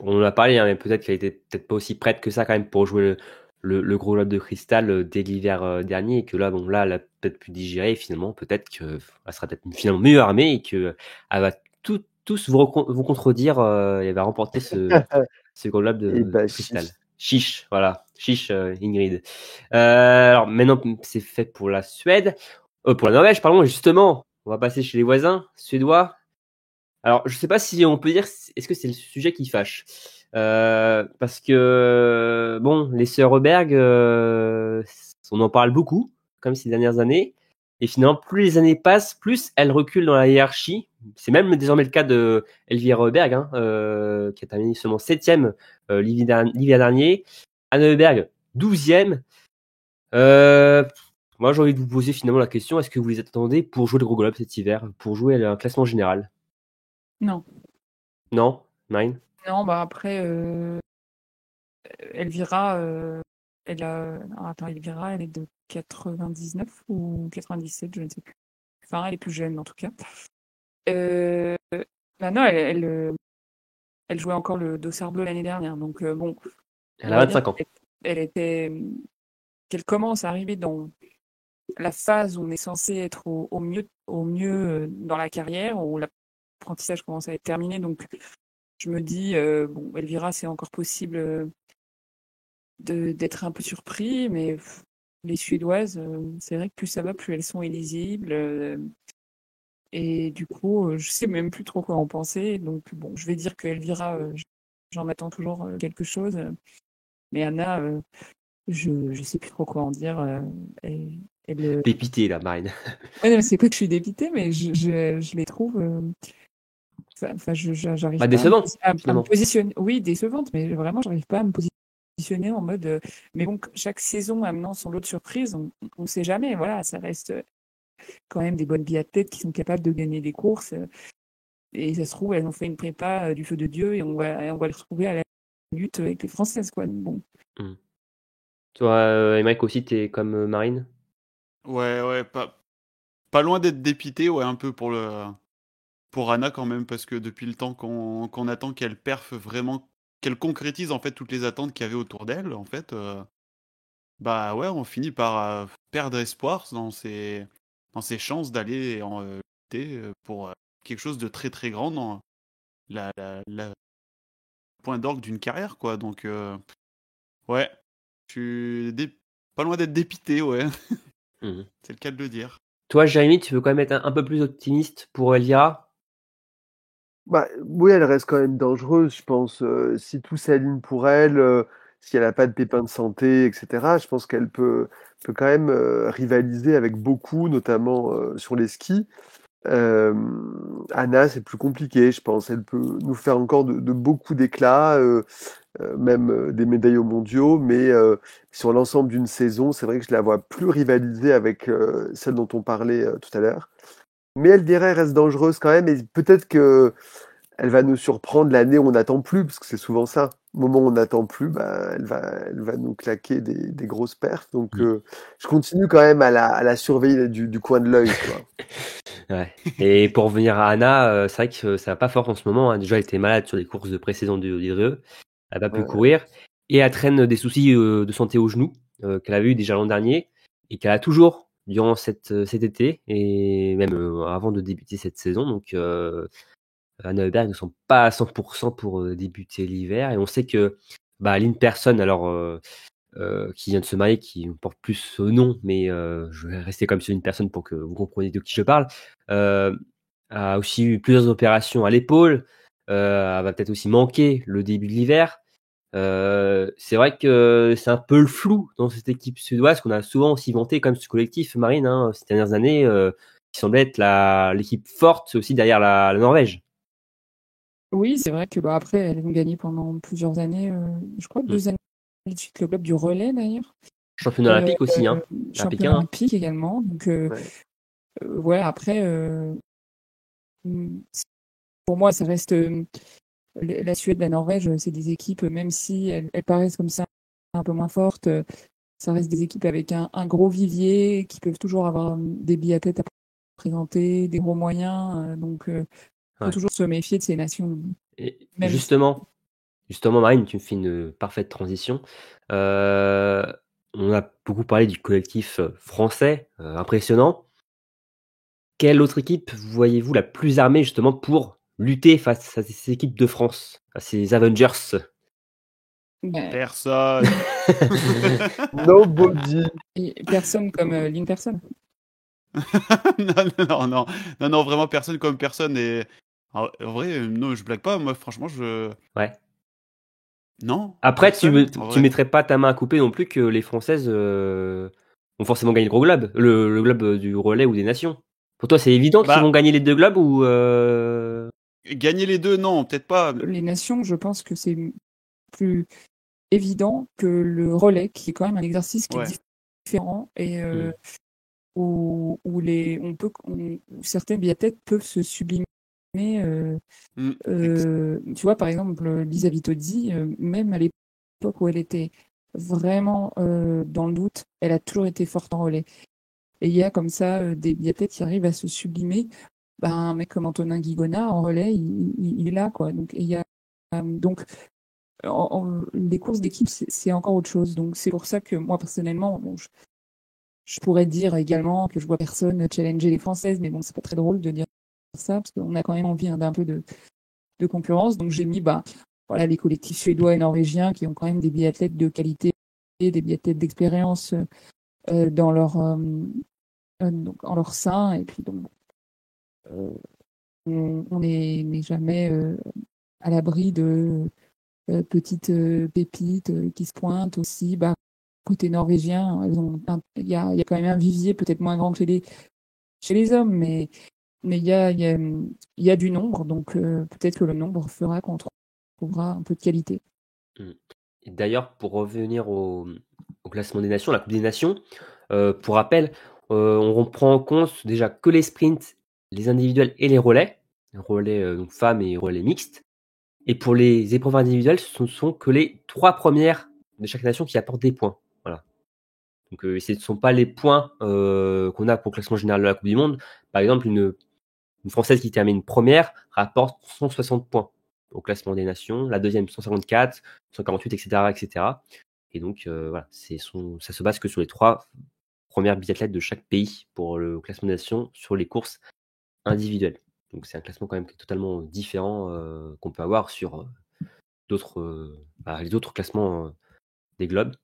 [SPEAKER 1] On en a parlé, hein, mais peut-être qu'elle était peut-être pas aussi prête que ça quand même pour jouer le gros lot de cristal dès l'hiver dernier et que là, bon, là, elle a peut-être pu digérer et finalement, peut-être qu'elle sera peut-être finalement mieux armée et qu'elle va tous vous contredire et elle va remporter ce gros lot
[SPEAKER 4] Et
[SPEAKER 1] de
[SPEAKER 4] bah,
[SPEAKER 1] cristal.
[SPEAKER 4] chiche.
[SPEAKER 1] Chiche, voilà. Chiche, Ingrid. Alors maintenant, c'est fait pour la Suède. Pour la Norvège, pardon, justement. On va passer chez les voisins suédois. Alors, je sais pas si on peut dire, est-ce que c'est le sujet qui fâche parce que, bon, les sœurs Røberg, on en parle beaucoup, comme ces dernières années. Et finalement, plus les années passent, plus elles reculent dans la hiérarchie. C'est même désormais le cas de Elvira Røberg, hein, qui a terminé seulement 7e l'hiver dernier. Anne Røberg, 12e. Moi, j'ai envie de vous poser finalement la question, est-ce que vous les attendez pour jouer le gros globe cet hiver, pour jouer un classement général?
[SPEAKER 6] Non.
[SPEAKER 1] Non, Marine?
[SPEAKER 6] Non, bah après, Elvira, Elvira, elle est de 99 ou 97, je ne sais plus. Enfin, elle est plus jeune en tout cas. Euh, Bah non, elle jouait encore le Dossard bleu l'année dernière. Donc bon,
[SPEAKER 1] Elle
[SPEAKER 6] on
[SPEAKER 1] a
[SPEAKER 6] va dire
[SPEAKER 1] 25 ans.
[SPEAKER 6] qu'elle commence à arriver dans la phase où on est censé être au mieux dans la carrière, où l'apprentissage commence à être terminé. Donc je me dis, bon, Elvira, c'est encore possible d'être un peu surpris, mais les Suédoises, c'est vrai que plus ça va, plus elles sont illisibles. Et du coup, je sais même plus trop quoi en penser. Donc bon, je vais dire que Elvira, j'en attends toujours quelque chose. Mais Anna, je sais plus trop quoi en dire. Elle,
[SPEAKER 1] Dépité, là, Marine.
[SPEAKER 6] ouais, non, mais c'est pas que je suis dépitée, mais je les trouve. Enfin,
[SPEAKER 1] Bah,
[SPEAKER 6] j'arrive pas
[SPEAKER 1] décevant,
[SPEAKER 6] à me
[SPEAKER 1] finalement.
[SPEAKER 6] positionner. Oui, décevante, mais vraiment, j'arrive pas à me positionner en mode. Mais bon, chaque saison amenant son lot de surprises, on ne sait jamais. Voilà, ça reste quand même des bonnes biathlètes qui sont capables de gagner des courses. Et ça se trouve, elles ont fait une prépa du feu de Dieu et on va les retrouver à la lutte avec les Françaises, quoi. Bon.
[SPEAKER 1] Mm. Toi, Emmerich aussi, t'es comme Marine?
[SPEAKER 5] Ouais, pas loin d'être dépité, ouais, un peu pour Anna quand même, parce que depuis le temps qu'on attend qu'elle perfe vraiment, qu'elle concrétise en fait toutes les attentes qu'il y avait autour d'elle, en fait, bah ouais, on finit par perdre espoir dans ses chances d'aller en lutter pour quelque chose de très très grand dans la point d'orgue d'une carrière, quoi. Donc, ouais, je suis pas loin d'être dépité, ouais,
[SPEAKER 1] Mhm.
[SPEAKER 5] c'est le cas de le dire.
[SPEAKER 1] Toi, Jérémy, tu veux quand même être un peu plus optimiste pour Elvira?
[SPEAKER 4] Bah, oui, elle reste quand même dangereuse, je pense. Si tout s'aligne pour elle, si elle a pas de pépins de santé, et cetera, je pense qu'elle peut quand même, rivaliser avec beaucoup, notamment, sur les skis. Anna, c'est plus compliqué, je pense. Elle peut nous faire encore de beaucoup d'éclats, même, des médailles aux mondiaux, mais, sur l'ensemble d'une saison, c'est vrai que je la vois plus rivaliser avec, celle dont on parlait, tout à l'heure. Mais Elvira, elle reste dangereuse quand même et peut-être que elle va nous surprendre l'année où on n'attend plus, parce que c'est souvent ça. Au moment où on n'attend plus, bah, elle va nous claquer des grosses perfs. Donc,
[SPEAKER 1] Mm.
[SPEAKER 4] je continue quand même à la surveiller du coin de l'œil, tu vois.
[SPEAKER 1] Ouais. Et pour revenir à Anna, c'est vrai que ça va pas fort en ce moment, hein. Déjà, elle était malade sur les courses de pré-saison du d'Idre. Elle a pas pu
[SPEAKER 4] Ouais.
[SPEAKER 1] courir. Et elle traîne des soucis de santé au genou qu'elle avait eu déjà l'an dernier et qu'elle a toujours durant cet été et même avant de débuter cette saison. Donc, Anna Heuberg ne sont pas à 100% pour débuter l'hiver. Et on sait que bah, Lynn Persson, alors qui vient de se marier, qui porte plus ce nom, mais je vais rester comme sur une personne pour que vous compreniez de qui je parle, euh, a aussi eu plusieurs opérations à l'épaule, elle va peut-être aussi manquer le début de l'hiver. C'est vrai que c'est un peu le flou dans cette équipe suédoise qu'on a souvent aussi vanté comme ce collectif Marine hein, ces dernières années, qui semblait être l'équipe forte aussi derrière la Norvège.
[SPEAKER 6] Oui, c'est vrai que bah, après, elles ont gagné pendant plusieurs années, je crois
[SPEAKER 1] Mm.
[SPEAKER 6] 2 années de suite le globe du relais d'ailleurs.
[SPEAKER 1] Championnat
[SPEAKER 6] Euh,
[SPEAKER 1] olympique aussi, hein, à
[SPEAKER 6] Championnat
[SPEAKER 1] Pékin. Hein.
[SPEAKER 6] olympique également. Donc
[SPEAKER 4] Ouais.
[SPEAKER 6] ouais, après, mm, pour moi, ça reste la Suède, la Norvège, c'est des équipes, même si elles paraissent comme ça un peu moins fortes, ça reste des équipes avec un gros vivier qui peuvent toujours avoir des biathlètes à présenter, des gros moyens. Donc faut
[SPEAKER 1] Ouais.
[SPEAKER 6] toujours se méfier de ces nations.
[SPEAKER 1] Et
[SPEAKER 6] Même si
[SPEAKER 1] justement, Marine, tu me fais une parfaite transition. Euh, on a beaucoup parlé du collectif français, impressionnant. Quelle autre équipe voyez-vous la plus armée justement pour lutter face à ces équipes de France, à ces Avengers?
[SPEAKER 6] bah,
[SPEAKER 5] Personne.
[SPEAKER 4] Nobody.
[SPEAKER 6] et personne comme Lynn Person.
[SPEAKER 5] Non, vraiment personne comme personne. Et en vrai, non, je blague pas. Moi, franchement,
[SPEAKER 1] Ouais.
[SPEAKER 5] non,
[SPEAKER 1] Après,
[SPEAKER 5] personne. En
[SPEAKER 1] tu
[SPEAKER 5] vrai.
[SPEAKER 1] mettrais pas ta main à couper non plus que les Françaises ont forcément gagné le gros globe, le globe du relais ou des nations. Pour toi, c'est évident qu'ils vont
[SPEAKER 5] Bah,
[SPEAKER 1] gagner les deux globes ou
[SPEAKER 5] gagner les deux, non, peut-être pas.
[SPEAKER 6] Les nations, je pense que c'est plus évident que le relais, qui est quand même un exercice qui est
[SPEAKER 5] Ouais.
[SPEAKER 6] différent et
[SPEAKER 1] Hmm.
[SPEAKER 6] où certaines biathlètes peuvent se sublimer Tu vois, par exemple, Lisa Vitozzi, même à l'époque où elle était vraiment dans le doute, elle a toujours été forte en relais. Et il y a comme ça des biathlètes qui arrivent à se sublimer. Ben, un mec comme Antonin Guigona, en relais, il est là, quoi. Donc, il y a, donc les courses d'équipe, c'est encore autre chose. Donc, c'est pour ça que moi, personnellement, bon, je pourrais dire également que je vois personne challenger les Françaises, mais bon, c'est pas très drôle de dire ça, parce qu'on a quand même envie d'un peu de concurrence. Donc, j'ai mis voilà, les collectifs suédois et norvégiens qui ont quand même des biathlètes de qualité, des biathlètes d'expérience dans donc, en leur sein. Et puis, donc, on n'est jamais à l'abri de petites pépites qui se pointent aussi. Côté norvégien, il y a quand même un vivier peut-être moins grand que chez les hommes, mais il y a du nombre, donc peut-être que le nombre fera qu'on trouvera un peu de qualité.
[SPEAKER 1] Et d'ailleurs, pour revenir au classement des nations, la Coupe des Nations, pour rappel, on prend en compte déjà que les sprints, les individuels et les relais donc femmes et relais mixtes. Et pour les épreuves individuelles, ce ne sont que les 3 premières de chaque nation qui apportent des points. Voilà. Donc ce ne sont pas les points qu'on a pour le classement général de la Coupe du Monde. Par exemple, une Française qui termine première rapporte 160 points au classement des nations, la deuxième 154, 148, etc. etc. Et donc voilà, ça se base que sur les 3 premières biathlètes de chaque pays pour le classement des nations sur les courses individuelles. Donc c'est un classement quand même qui est totalement différent qu'on peut avoir sur les autres classements des globes.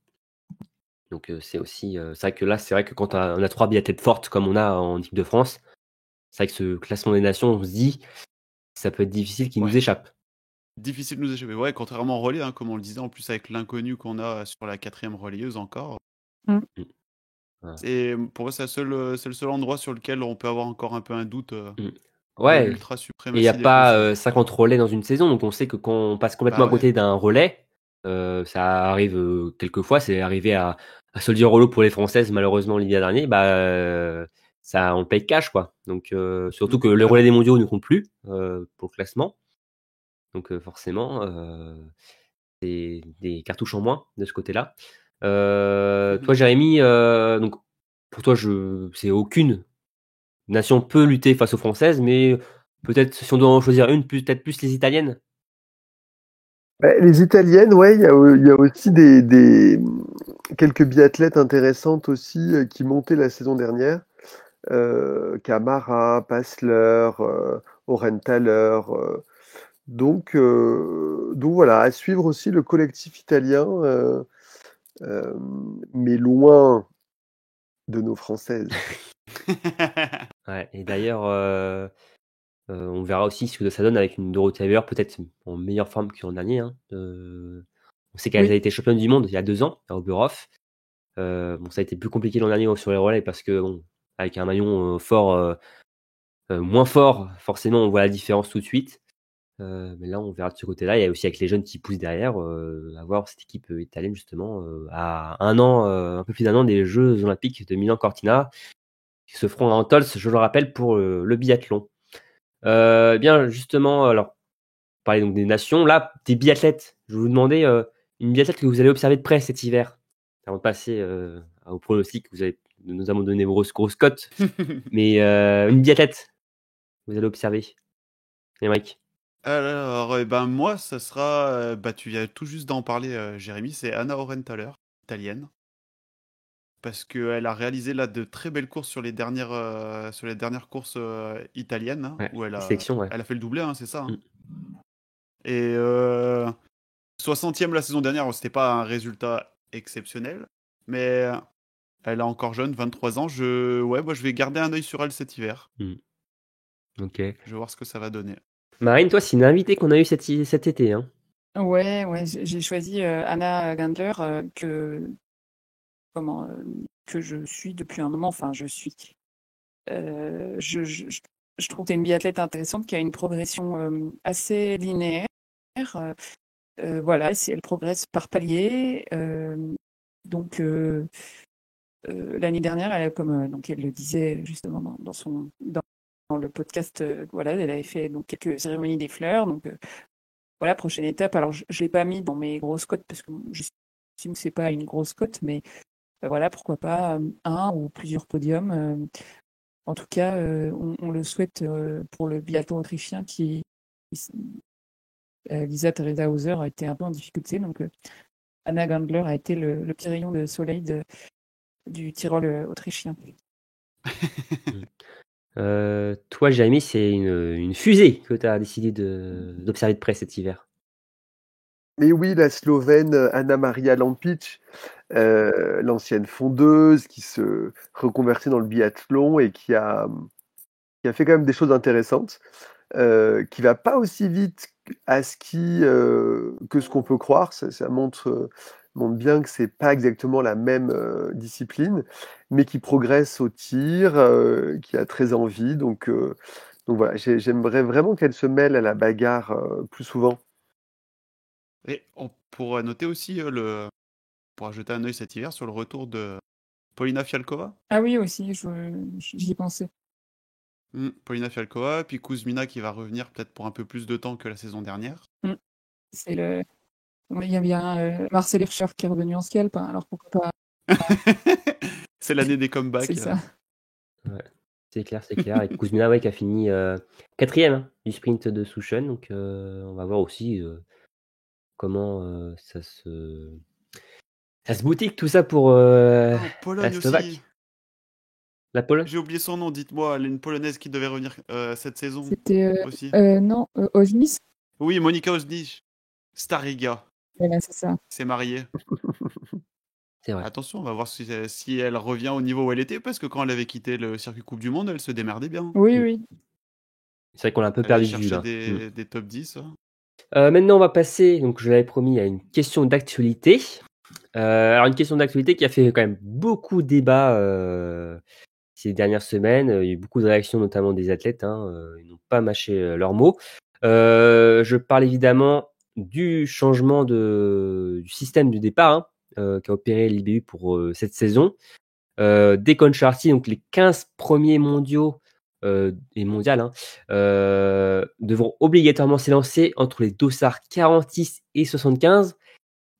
[SPEAKER 1] Donc c'est aussi c'est vrai que là, c'est vrai que quand on a 3 biathlètes fortes comme on a en équipe de France, c'est vrai que ce classement des nations, on se dit ça peut être difficile qu'il nous échappe.
[SPEAKER 5] Difficile de nous échapper. Ouais, contrairement au relais, hein, comme on le disait, en plus avec l'inconnu qu'on a sur la 4e relayeuse encore.
[SPEAKER 1] Voilà.
[SPEAKER 5] Pour moi, c'est le seul endroit sur lequel on peut avoir encore un peu un doute de
[SPEAKER 1] Ouais,
[SPEAKER 5] l'ultra
[SPEAKER 1] et il
[SPEAKER 5] suprématie
[SPEAKER 1] n'y a
[SPEAKER 5] des
[SPEAKER 1] pas
[SPEAKER 5] Françaises.
[SPEAKER 1] 50 relais dans une saison, donc on sait que quand on passe complètement à
[SPEAKER 5] Bah
[SPEAKER 1] côté
[SPEAKER 5] ouais.
[SPEAKER 1] d'un relais, ça arrive quelquefois, c'est arrivé à Soldier Rollo pour les Françaises, malheureusement l'hiver dernier, ça on le paye cash quoi. Donc surtout que le relais des mondiaux ne compte plus pour le classement. Donc forcément, c'est des cartouches en moins de ce côté-là. Toi Jérémy, donc pour toi c'est aucune nation peut lutter face aux Françaises, mais peut-être si on doit en choisir une, peut-être plus les Italiennes.
[SPEAKER 4] Les Italiennes, ouais, il y a aussi quelques biathlètes intéressantes aussi qui montaient la saison dernière. Camara, Passler, Orenthaler. Donc voilà, à suivre aussi le collectif italien, mais loin de nos Françaises.
[SPEAKER 1] Ouais, et d'ailleurs, on verra aussi ce que ça donne avec une Dorothea Weber, peut-être en meilleure forme que l'an dernier. Hein. On sait qu'elle a été championne du monde il y a 2 ans à Oberhof. Bon, ça a été plus compliqué l'an dernier sur les relais parce que, bon, avec un maillon moins fort, forcément, on voit la différence tout de suite. Mais là, on verra de ce côté-là. Il y a aussi avec les jeunes qui poussent derrière, à voir cette équipe italienne, justement, à un peu plus d'un an des Jeux Olympiques de Milan-Cortina, qui se feront à Antols, je le rappelle, pour le biathlon. Bien, justement, alors, parler donc des nations, là, des biathlètes. Je vais vous demander une biathlète que vous allez observer de près cet hiver. Avant de passer au pronostic, nous avons donné vos grosses cotes. Mais une biathlète que vous allez observer. Et Mike.
[SPEAKER 5] Alors, moi, ça sera. Tu viens tout juste d'en parler, Jérémy, c'est Anna Orenthaler, italienne. Parce qu'elle a réalisé là de très belles courses sur les dernières courses italiennes, hein,
[SPEAKER 1] Ouais,
[SPEAKER 5] où elle a fait le doublé, hein, c'est ça. Hein. Et 60e la saison dernière, c'était pas un résultat exceptionnel, mais elle est encore jeune, 23 ans. Moi, je vais garder un œil sur elle cet hiver.
[SPEAKER 1] Ok.
[SPEAKER 5] Je vais voir ce que ça va donner.
[SPEAKER 1] Marine, toi, c'est une invitée qu'on a eue cet été. Hein.
[SPEAKER 6] Ouais, j'ai choisi Anna Gandler que je suis depuis un moment. Enfin, je suis. Je trouve que c'est une biathlète intéressante qui a une progression assez linéaire. Voilà, elle progresse par palier. Donc, l'année dernière, donc elle le disait justement dans le podcast, voilà, elle avait fait donc quelques cérémonies des fleurs. Donc voilà, prochaine étape. Alors je l'ai pas mis dans mes grosses cotes parce que j'estime que c'est pas une grosse cote, mais voilà, pourquoi pas un ou plusieurs podiums. En tout cas, on le souhaite pour le biathlon autrichien Lisa Theresa Hauser a été un peu en difficulté. Donc Anna Gandler a été le petit rayon de soleil du Tyrol autrichien.
[SPEAKER 1] Toi, Jérémy, c'est une fusée que tu as décidé d'observer de près cet hiver.
[SPEAKER 4] Mais oui, la Slovène Anna Maria Lampic, l'ancienne fondeuse qui se reconvertit dans le biathlon et qui a fait quand même des choses intéressantes, qui va pas aussi vite à ski que ce qu'on peut croire. Ça montre bien que c'est pas exactement la même discipline, mais qui progresse au tir, qui a très envie. Donc voilà, j'aimerais vraiment qu'elle se mêle à la bagarre plus souvent.
[SPEAKER 5] Et on pourrait noter aussi, pour ajouter un œil cet hiver sur le retour de Polina Fialkova.
[SPEAKER 6] Ah oui, aussi, j'y ai pensé.
[SPEAKER 5] Polina Fialkova, puis Kuzmina qui va revenir peut-être pour un peu plus de temps que la saison dernière.
[SPEAKER 6] Il y a bien Marcel Hirscher qui est revenu en scalp, hein, alors pourquoi pas.
[SPEAKER 5] C'est l'année des comebacks.
[SPEAKER 6] C'est ça.
[SPEAKER 1] Ouais, c'est clair. Et Kuzmina, qui a fini 4e du sprint de Souchen. Donc, on va voir aussi comment ça se boutique tout ça pour
[SPEAKER 5] En Pologne
[SPEAKER 1] la Slovaque.
[SPEAKER 5] aussi.
[SPEAKER 1] La Pologne.
[SPEAKER 5] J'ai oublié son nom, dites-moi, elle est une Polonaise qui devait revenir cette saison
[SPEAKER 6] C'était
[SPEAKER 5] aussi.
[SPEAKER 6] non, Oznis.
[SPEAKER 5] Oui, Monika Oznic, Stariga,
[SPEAKER 6] Voilà, c'est ça.
[SPEAKER 5] s'est mariée.
[SPEAKER 1] C'est vrai.
[SPEAKER 5] Attention, on va voir si elle revient au niveau où elle était, parce que quand elle avait quitté le circuit Coupe du Monde, elle se démerdait bien.
[SPEAKER 6] Oui.
[SPEAKER 1] C'est vrai qu'on l'a un peu
[SPEAKER 5] Elle
[SPEAKER 1] perdu
[SPEAKER 5] allait
[SPEAKER 1] de vue
[SPEAKER 5] chercher
[SPEAKER 1] là.
[SPEAKER 5] des top 10.
[SPEAKER 1] Maintenant, on va passer, donc je l'avais promis, à une question d'actualité. Alors, une question d'actualité qui a fait quand même beaucoup de débats ces dernières semaines. Il y a eu beaucoup de réactions, notamment des athlètes. Ils n'ont pas mâché leurs mots. Je parle évidemment du changement du système du départ qu'a opéré l'IBU pour cette saison. Des Concharty, donc les 15 premiers mondiaux et mondiales devront obligatoirement s'élancer entre les dossards 46 et 75.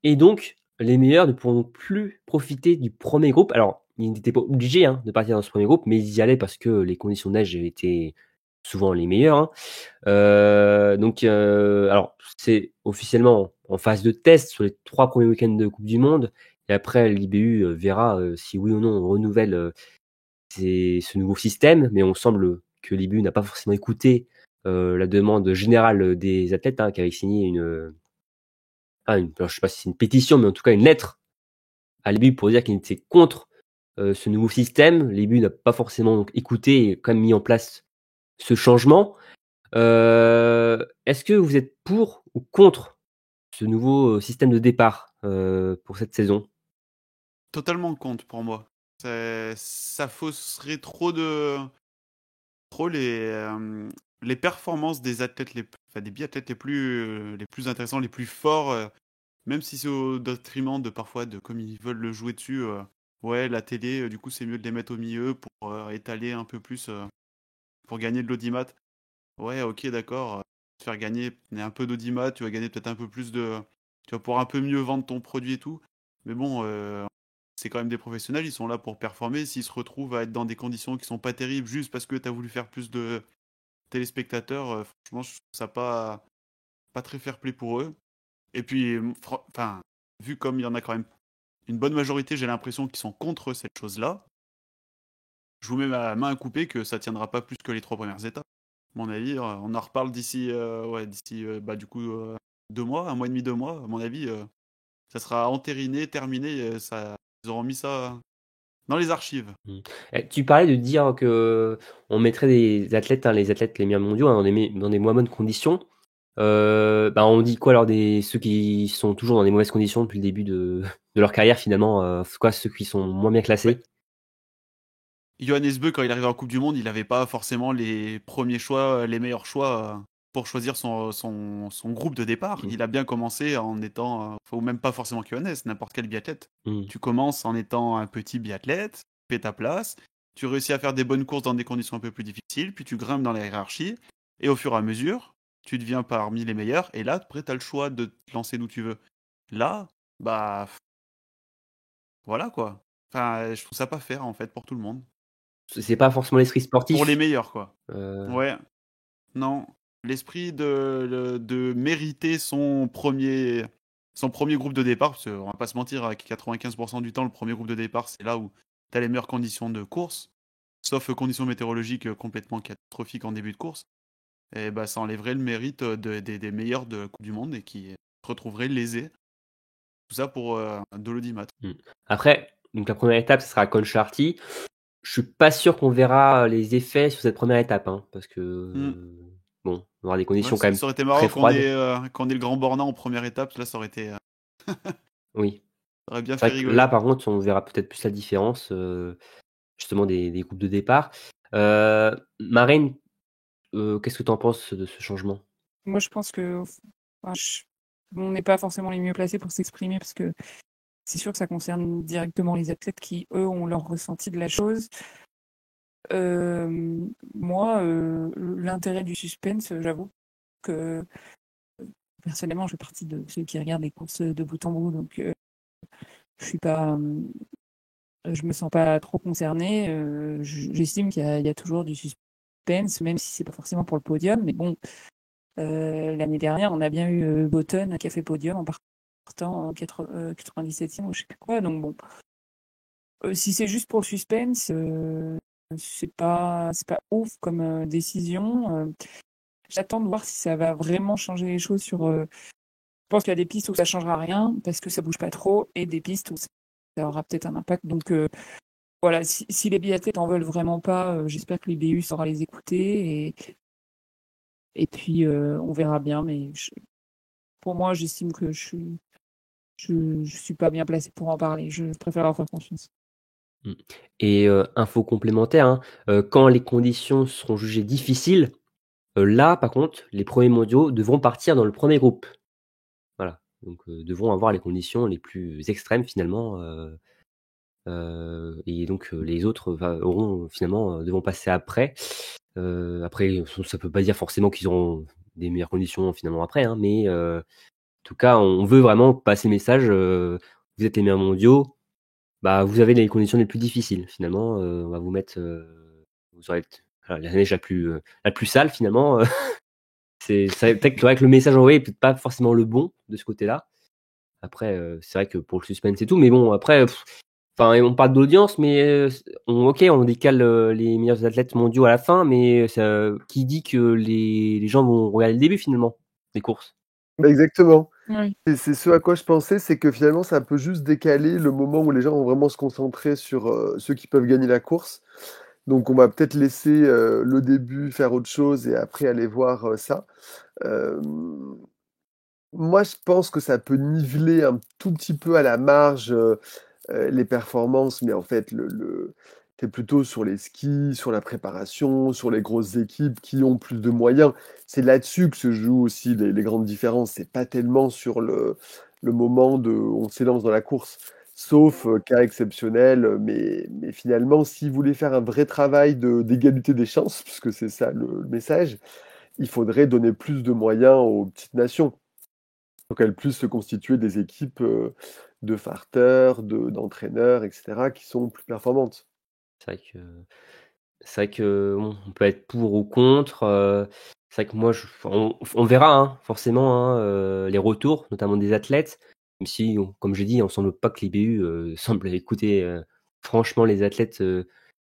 [SPEAKER 1] Et donc, les meilleurs ne pourront plus profiter du premier groupe. Alors, ils n'étaient pas obligés de partir dans ce premier groupe, mais ils y allaient parce que les conditions de neige étaient souvent les meilleures. Alors, c'est officiellement en phase de test sur les 3 premiers week-ends de Coupe du Monde. Et après, l'IBU verra si oui ou non on renouvelle ce nouveau système. Mais on semble que l'IBU n'a pas forcément écouté la demande générale des athlètes qui avaient signé je sais pas si c'est une pétition, mais en tout cas une lettre à l'IBU pour dire qu'il était contre ce nouveau système. L'IBU n'a pas forcément donc écouté et quand même mis en place ce changement. Est-ce que vous êtes pour ou contre ce nouveau système de départ pour cette saison?
[SPEAKER 5] Totalement contre pour moi. Ça fausserait trop les performances des athlètes, des biathlètes les plus intéressants, les plus forts, même si c'est au détriment de parfois de comme ils veulent le jouer dessus. Ouais, la télé, du coup, c'est mieux de les mettre au milieu pour étaler un peu plus, pour gagner de l'audimat. Ouais, ok, d'accord. Te faire gagner un peu d'audimat, tu vas gagner peut-être un peu plus tu vas pouvoir un peu mieux vendre ton produit et tout. Mais bon, c'est quand même des professionnels, ils sont là pour performer. S'ils se retrouvent à être dans des conditions qui sont pas terribles juste parce que tu as voulu faire plus de téléspectateurs, franchement, je trouve ça pas très fair-play pour eux. Et puis, vu comme il y en a quand même une bonne majorité, j'ai l'impression qu'ils sont contre cette chose-là, je vous mets ma main à couper que ça tiendra pas plus que les 3 premières étapes. À mon avis, on en reparle d'ici, du coup, 2 mois, 1 mois et demi, 2 mois. À mon avis, ça sera entériné, terminé. Ils auront mis ça dans les archives.
[SPEAKER 1] Tu parlais de dire que on mettrait des athlètes, les athlètes les meilleurs mondiaux, dans des moins bonnes conditions. On dit quoi alors ceux qui sont toujours dans des mauvaises conditions depuis le début de leur carrière finalement, ceux qui sont moins bien classés?
[SPEAKER 5] Johannes Beu, quand il arrivait en Coupe du Monde, il n'avait pas forcément les premiers choix, les meilleurs choix pour choisir son groupe de départ. Il a bien commencé en étant, ou même pas forcément Johannes, n'importe quel biathlète. Tu commences en étant un petit biathlète, fais ta place, tu réussis à faire des bonnes courses dans des conditions un peu plus difficiles, puis tu grimpes dans la hiérarchie, et au fur et à mesure, tu deviens parmi les meilleurs, et là, après, tu as le choix de te lancer d'où tu veux. Là, bah, voilà quoi. Enfin, je trouve ça pas fair en fait pour tout le monde.
[SPEAKER 1] C'est pas forcément l'esprit
[SPEAKER 5] Pour les
[SPEAKER 1] sportif.
[SPEAKER 5] meilleurs quoi.
[SPEAKER 1] Euh,
[SPEAKER 5] Ouais, non. L'esprit de mériter son premier groupe de départ, parce qu'on va pas se mentir, avec 95% du temps, le premier groupe de départ, c'est là où tu as les meilleures conditions de course, sauf conditions météorologiques complètement catastrophiques en début de course. Et bah, ça enlèverait le mérite des meilleurs de Coupe du Monde et qui se retrouveraient lésés. Tout ça pour de l'audimat.
[SPEAKER 1] Après, donc la première étape, ce sera à Concharty. Je suis pas sûr qu'on verra les effets sur cette première étape, hein, parce que bon, on aura des conditions quand même
[SPEAKER 5] Ça aurait été
[SPEAKER 1] très
[SPEAKER 5] marrant
[SPEAKER 1] froides.
[SPEAKER 5] qu'on ait le Grand Bornand en première étape. Là, ça aurait été.
[SPEAKER 1] Oui.
[SPEAKER 5] Ça aurait bien
[SPEAKER 1] C'est
[SPEAKER 5] fait
[SPEAKER 1] vrai que
[SPEAKER 5] rigoler.
[SPEAKER 1] là, par contre, on verra peut-être plus la différence, justement, des groupes de départ. Marine, qu'est-ce que tu en penses de ce changement?
[SPEAKER 6] Moi, je pense que on n'est pas forcément les mieux placés pour s'exprimer parce que c'est sûr que ça concerne directement les athlètes qui, eux, ont leur ressenti de la chose. Moi, l'intérêt du suspense, j'avoue que personnellement, je fais partie de ceux qui regardent les courses de bout en bout, donc je suis pas, je me sens pas trop concernée. J'estime qu'il y a toujours du suspense, même si c'est pas forcément pour le podium, mais bon. L'année dernière, on a bien eu Button qui a fait podium en partant en 97e ou je sais plus quoi. Donc bon, si c'est juste pour le suspense, c'est pas ouf comme décision. J'attends de voir si ça va vraiment changer les choses sur. Je pense qu'il y a des pistes où ça changera rien parce que ça bouge pas trop et des pistes où ça aura peut-être un impact. Donc voilà, si les biathlètes en veulent vraiment pas, j'espère que l'IBU saura les écouter et puis on verra bien. Mais pour moi, j'estime que je suis pas bien placé pour en parler. Je préfère leur faire confiance.
[SPEAKER 1] Et info complémentaire, hein, quand les conditions seront jugées difficiles, là, par contre, les premiers mondiaux devront partir dans le premier groupe. Voilà, donc devront avoir les conditions les plus extrêmes finalement, et donc les autres auront finalement devront passer après. Après, ça peut pas dire forcément qu'ils auront des meilleures conditions finalement après, hein, mais en tout cas, on veut vraiment passer le message. Vous êtes les meilleurs mondiaux, bah vous avez les conditions les plus difficiles. Finalement, on va vous mettre, vous aurez la neige la plus sale finalement. C'est peut-être que le message envoyé est peut-être pas forcément le bon de ce côté-là. Après, c'est vrai que pour le suspense et tout, mais bon après, enfin on parle d'audience, mais on décale les meilleurs athlètes mondiaux à la fin, mais qui dit que les gens vont regarder le début finalement des courses?
[SPEAKER 4] Bah, exactement.
[SPEAKER 6] Oui.
[SPEAKER 4] C'est ce à quoi je pensais, c'est que finalement, ça peut juste décaler le moment où les gens vont vraiment se concentrer sur ceux qui peuvent gagner la course. Donc, on va peut-être laisser le début faire autre chose et après aller voir ça. Euh, Moi, je pense que ça peut niveler un tout petit peu à la marge les performances, mais en fait, tu plutôt sur les skis, sur la préparation, sur les grosses équipes qui ont plus de moyens. C'est là-dessus que se jouent aussi les grandes différences. C'est pas tellement sur le moment de on s'élance dans la course, sauf cas exceptionnel. Mais finalement, s'ils voulaient faire un vrai travail d'égalité des chances, puisque c'est ça le message, il faudrait donner plus de moyens aux petites nations pour qu'elles puissent se constituer des équipes de farteurs, d'entraîneurs, etc., qui sont plus performantes.
[SPEAKER 1] C'est vrai que bon, on peut être pour ou contre. C'est vrai que moi, on verra hein, forcément hein, les retours, notamment des athlètes. Même si, comme j'ai dit, on semble pas que l'IBU semble écouter franchement les athlètes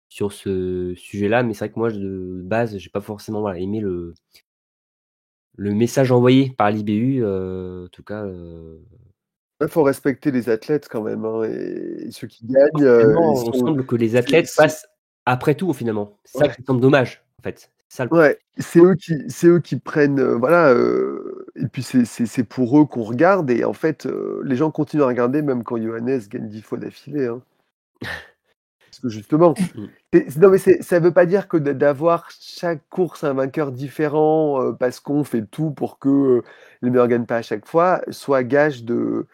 [SPEAKER 1] sur ce sujet-là. Mais c'est vrai que moi, de base, j'ai pas forcément aimé le message envoyé par l'IBU. En tout cas,
[SPEAKER 4] Il faut respecter les athlètes quand même, hein, et ceux qui gagnent,
[SPEAKER 1] finalement,
[SPEAKER 4] ils
[SPEAKER 1] on
[SPEAKER 4] sont.
[SPEAKER 1] semble que les athlètes passent après tout, finalement. C'est ça
[SPEAKER 4] Ouais.
[SPEAKER 1] qui semble dommage, en fait. C'est ça le
[SPEAKER 4] Ouais, c'est eux qui prennent, voilà, et puis c'est pour eux qu'on regarde et en fait, les gens continuent à regarder même quand Johannes gagne 10 fois d'affilée, hein. Parce que justement, non mais ça veut pas dire que d'avoir chaque course un vainqueur différent, parce qu'on fait tout pour que, les meilleurs gagnent pas à chaque fois, soit gage de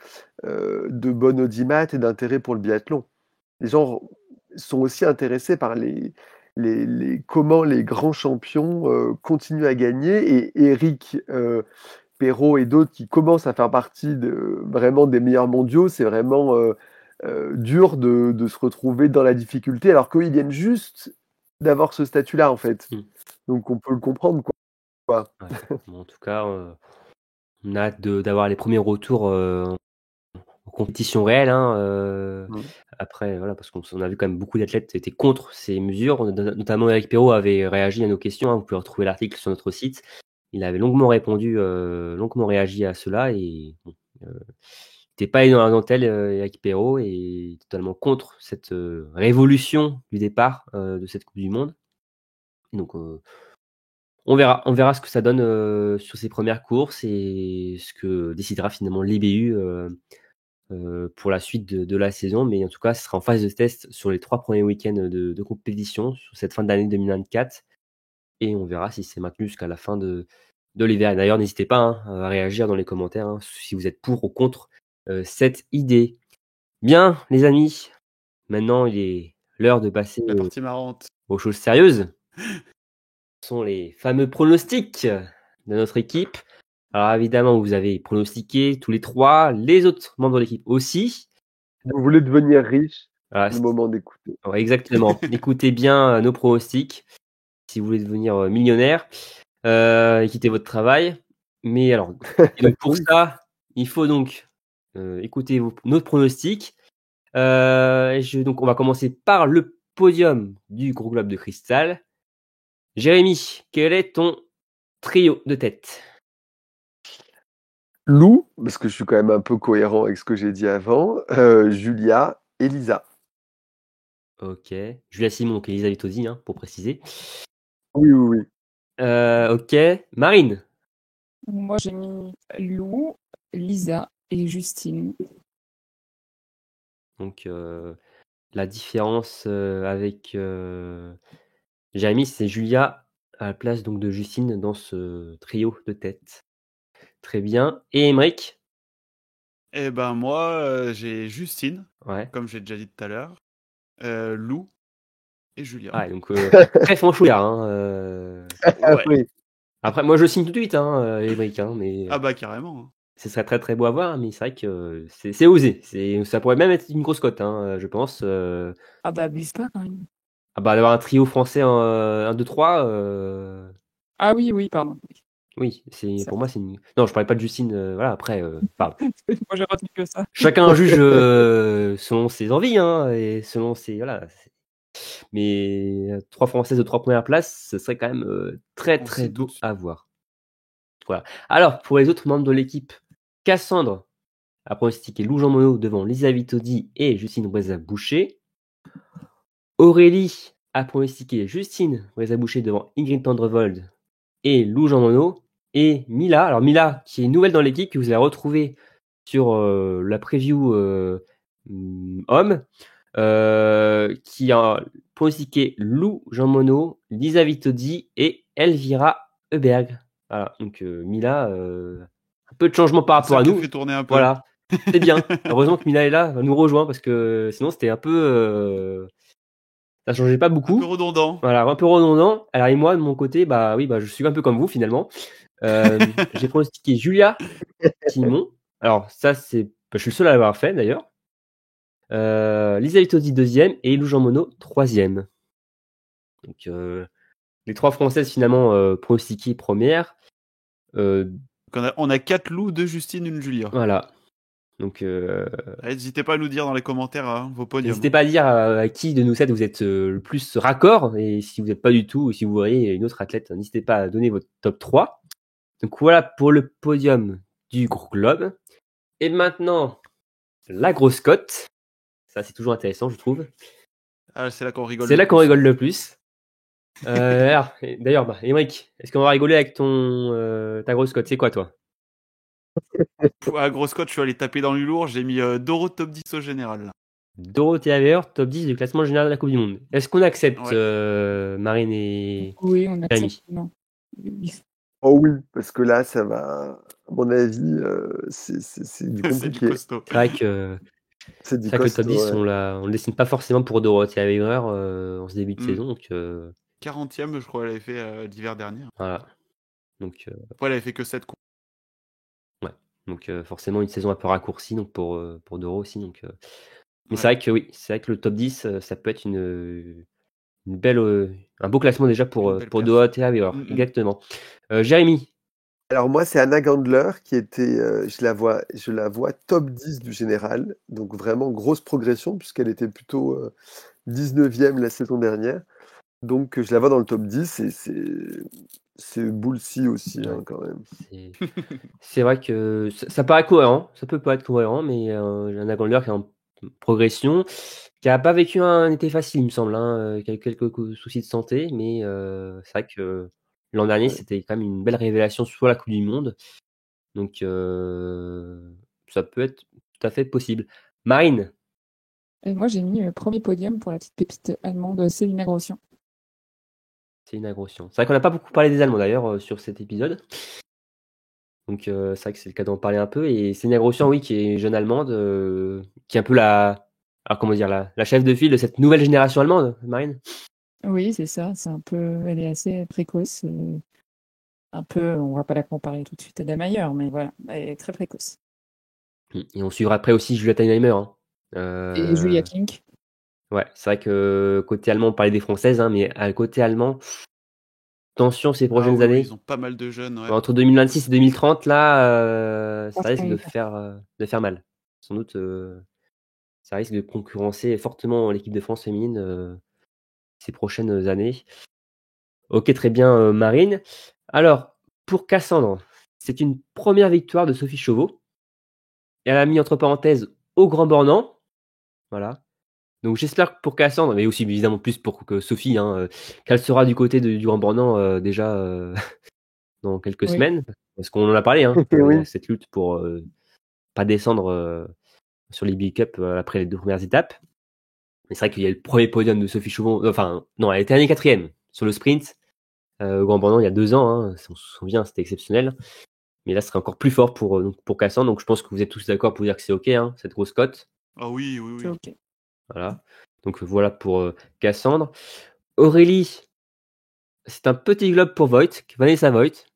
[SPEAKER 4] bonne audimat et d'intérêt pour le biathlon. Les gens sont aussi intéressés par comment les grands champions continuent à gagner. Et Eric Perrault et d'autres qui commencent à faire partie vraiment des meilleurs mondiaux, c'est vraiment dur de se retrouver dans la difficulté, alors qu'ils viennent juste d'avoir ce statut-là, en fait. Donc on peut le comprendre, quoi.
[SPEAKER 1] Ouais. Bon, en tout cas, on a hâte d'avoir les premiers retours en compétition réelle. Après, voilà, parce qu'on a vu quand même beaucoup d'athlètes étaient contre ces mesures. Notamment Eric Perrault avait réagi à nos questions. Vous pouvez retrouver l'article sur notre site. Il avait longuement réagi à cela et bon, n'était pas dans la dentelle, Eric Perrault, et totalement contre cette révolution du départ de cette Coupe du Monde. Donc, on verra ce que ça donne sur ces premières courses et ce que décidera finalement l'IBU pour la suite de la saison. Mais en tout cas, ce sera en phase de test sur les 3 premiers week-ends de compétition sur cette fin d'année 2024. Et on verra si c'est maintenu jusqu'à la fin de l'hiver. Et d'ailleurs, n'hésitez pas à réagir dans les commentaires si vous êtes pour ou contre cette idée. Bien, les amis, maintenant il est l'heure de passer
[SPEAKER 5] La partie marrante.
[SPEAKER 1] aux choses sérieuses. Ce sont les fameux pronostics de notre équipe. Alors évidemment, vous avez pronostiqué tous les 3, les autres membres de l'équipe aussi.
[SPEAKER 4] Vous voulez devenir riche,
[SPEAKER 1] Voilà,
[SPEAKER 4] c'est le moment d'écouter.
[SPEAKER 1] Ouais, exactement. Écoutez bien nos pronostics si vous voulez devenir millionnaire et quitter votre travail. Mais alors, donc pour ça, il faut donc écouter notre pronostic. Donc on va commencer par le podium du gros globe de cristal. Jérémy, quel est ton trio de tête?
[SPEAKER 4] Lou, parce que je suis quand même un peu cohérent avec ce que j'ai dit avant, Julia et Lisa.
[SPEAKER 1] Ok. Julia Simon, donc Elisa Vitozzi, pour préciser.
[SPEAKER 4] Oui.
[SPEAKER 1] Ok. Marine.
[SPEAKER 6] Moi, j'ai mis Lou, Lisa et Justine.
[SPEAKER 1] Donc, la différence avec Jérémy, c'est Julia à la place donc de Justine dans ce trio de tête. Très bien. Et Emeric?
[SPEAKER 5] Eh ben moi, j'ai Justine,
[SPEAKER 1] Ouais.
[SPEAKER 5] comme j'ai déjà dit tout à l'heure, Lou et Julia.
[SPEAKER 1] Ah, donc très franchouillard.
[SPEAKER 5] Ouais.
[SPEAKER 4] Oui.
[SPEAKER 1] Après, moi je signe tout de suite, Emeric, mais
[SPEAKER 5] Ah bah carrément.
[SPEAKER 1] ce serait très très beau à voir, mais c'est vrai que c'est osé. Ça pourrait même être une grosse cote, je pense.
[SPEAKER 6] Ah bah, abuse pas quand même.
[SPEAKER 1] Ah bah d'avoir un trio français en 1, 2, 3.
[SPEAKER 6] Ah oui, pardon.
[SPEAKER 1] Oui,
[SPEAKER 6] Ça.
[SPEAKER 1] pour moi c'est une. Non, je parlais pas de Justine. Voilà, après, pardon.
[SPEAKER 6] Moi, j'ai retenu que ça.
[SPEAKER 1] Chacun juge selon ses envies, et selon ses voilà. Mais 3 Françaises de 3 premières places, ce serait quand même très
[SPEAKER 5] On
[SPEAKER 1] très
[SPEAKER 5] signe tout
[SPEAKER 1] beau
[SPEAKER 5] de suite.
[SPEAKER 1] à voir. Voilà. Alors pour les autres membres de l'équipe, Cassandre a pronostiqué Lou Jean Monod devant Lisa Vitozzi et Justine Breza-Boucher. Aurélie a pronostiqué Justine Breza-Boucher devant Ingrid Tendrevold et Lou Jean Monod. Et Mila, alors Mila qui est nouvelle dans l'équipe, que vous allez retrouver sur la preview homme, qui a pronostiqué Lou Jean Monod, Lisa Vitozzi et Elvira Heuberg. Voilà, donc Mila, un peu de changement par rapport à nous.
[SPEAKER 5] Ça fait tourner un peu.
[SPEAKER 1] Voilà, c'est bien. Heureusement que Mila est là, nous rejoint, parce que sinon c'était un peu... ça changeait pas beaucoup.
[SPEAKER 5] Un peu redondant.
[SPEAKER 1] Voilà, un peu redondant. Alors et moi, de mon côté, je suis un peu comme vous finalement. J'ai pronostiqué Julia Simon. Alors ça, je suis le seul à l'avoir fait d'ailleurs. Lisa Vitozzi 2e et Lou Jean Monod 3e. Donc les 3 Françaises finalement pronostiquées premières.
[SPEAKER 5] On a 4 Lou, 2 Justine, 1 Julia.
[SPEAKER 1] Voilà. Donc
[SPEAKER 5] n'hésitez pas à nous dire dans les commentaires vos podiums.
[SPEAKER 1] N'hésitez pas à dire à qui de nous 7 vous êtes le plus raccord, et si vous n'êtes pas du tout, ou si vous voyez une autre athlète, n'hésitez pas à donner votre top 3. Donc voilà pour le podium du gros globe. Et maintenant, la grosse cote. Ça, c'est toujours intéressant, je trouve.
[SPEAKER 5] Ah, c'est là qu'on rigole.
[SPEAKER 1] C'est là qu'on rigole le plus. D'ailleurs, Emeric, est-ce qu'on va rigoler avec ta grosse cote? C'est quoi, toi?
[SPEAKER 5] À grosse cote, je suis allé taper dans le lourd. J'ai mis Doro top 10 au général. Là.
[SPEAKER 1] Dorothée Haver, top 10 du classement général de la Coupe du Monde. Est-ce qu'on accepte Marine et
[SPEAKER 6] Oui, on accepte.
[SPEAKER 1] Jérémy?
[SPEAKER 4] Oh oui, parce que là, ça va, à mon avis, c'est du compliqué.
[SPEAKER 5] C'est du costaud.
[SPEAKER 1] C'est vrai que
[SPEAKER 4] C'est
[SPEAKER 1] C'est vrai que le top 10,
[SPEAKER 4] ouais.
[SPEAKER 1] on le dessine pas forcément pour Dorothée Haviger en ce début de saison. Donc
[SPEAKER 5] 40e, je crois, elle avait fait l'hiver dernier.
[SPEAKER 1] voilà. Donc,
[SPEAKER 5] Après, elle avait fait que 7 courses.
[SPEAKER 1] ouais. Donc forcément une saison un peu raccourcie donc pour Doro aussi. Donc, mais
[SPEAKER 5] Ouais.
[SPEAKER 1] c'est vrai que oui, c'est vrai que le top 10, ça peut être une belle, un beau classement déjà
[SPEAKER 5] Une
[SPEAKER 1] pour
[SPEAKER 5] belle perf.
[SPEAKER 1] Dorothée Haviger. Exactement. Jérémy.
[SPEAKER 4] Alors moi, c'est Anna Gandler qui était, je la vois top 10 du général, donc vraiment grosse progression puisqu'elle était plutôt 19e la saison dernière. Donc je la vois dans le top 10 et c'est Bullseye aussi
[SPEAKER 1] Ouais.
[SPEAKER 4] quand même.
[SPEAKER 1] C'est vrai que ça paraît cohérent, ça peut pas être cohérent, mais Anna Gandler qui est en progression, qui a pas vécu un été facile, il me semble, qui a eu quelques soucis de santé, mais c'est vrai que l'an dernier,
[SPEAKER 4] Ouais.
[SPEAKER 1] c'était quand même une belle révélation sur la Coupe du Monde. Donc ça peut être tout à fait possible. Marine,
[SPEAKER 6] Et moi, j'ai mis premier podium pour la petite pépite allemande Céline Grossian.
[SPEAKER 1] c'est une agression. C'est vrai qu'on n'a pas beaucoup parlé des Allemands d'ailleurs sur cet épisode. Donc c'est vrai que c'est le cas d'en parler un peu. Et Céline Grossian, oui, qui est jeune allemande, qui est un peu alors comment dire, la chef de file de cette nouvelle génération allemande, Marine.
[SPEAKER 6] Oui, c'est ça. C'est un peu, elle est assez précoce. Un peu, on va pas la comparer tout de suite à Damayer, mais voilà, elle est très précoce.
[SPEAKER 1] Et on suivra après aussi Julia Steinheimer. Hein.
[SPEAKER 6] Et Julia Klink.
[SPEAKER 1] Ouais, c'est vrai que côté allemand, on parlait des françaises, hein, mais côté allemand, attention ces prochaines
[SPEAKER 5] Oui,
[SPEAKER 1] années.
[SPEAKER 5] ils ont pas mal de jeunes. Ouais.
[SPEAKER 1] Entre 2026 et 2030, là, ça risque de
[SPEAKER 6] Oui.
[SPEAKER 1] faire mal. Sans doute, ça risque de concurrencer fortement l'équipe de France féminine ces prochaines années. Ok, très bien, Marine. Alors, pour Cassandre, c'est une première victoire de Sophie Chauveau. Elle a mis entre parenthèses au Grand Bornand. Voilà. Donc j'espère que pour Cassandre, mais aussi évidemment plus pour que Sophie, qu'elle sera du côté du Grand Bornand déjà dans quelques
[SPEAKER 6] Oui.
[SPEAKER 1] semaines. Parce qu'on en a parlé, il y
[SPEAKER 4] Oui.
[SPEAKER 1] a cette lutte pour pas descendre sur les Big Cup après les 2 premières étapes. Mais c'est vrai qu'il y a le premier podium de Sophie Chauveau. Enfin, non, elle était année 4e sur le sprint au Grand Bornand il y a 2 ans. Si on se souvient, c'était exceptionnel. Mais là, ce serait encore plus fort pour Cassandre. Donc je pense que vous êtes tous d'accord pour dire que c'est OK, cette grosse cote.
[SPEAKER 5] Ah oui, oui,
[SPEAKER 6] C'est
[SPEAKER 5] oui.
[SPEAKER 6] OK.
[SPEAKER 1] Voilà. Donc voilà pour Cassandre. Aurélie, c'est un petit globe pour Voigt, Vanessa Voigt.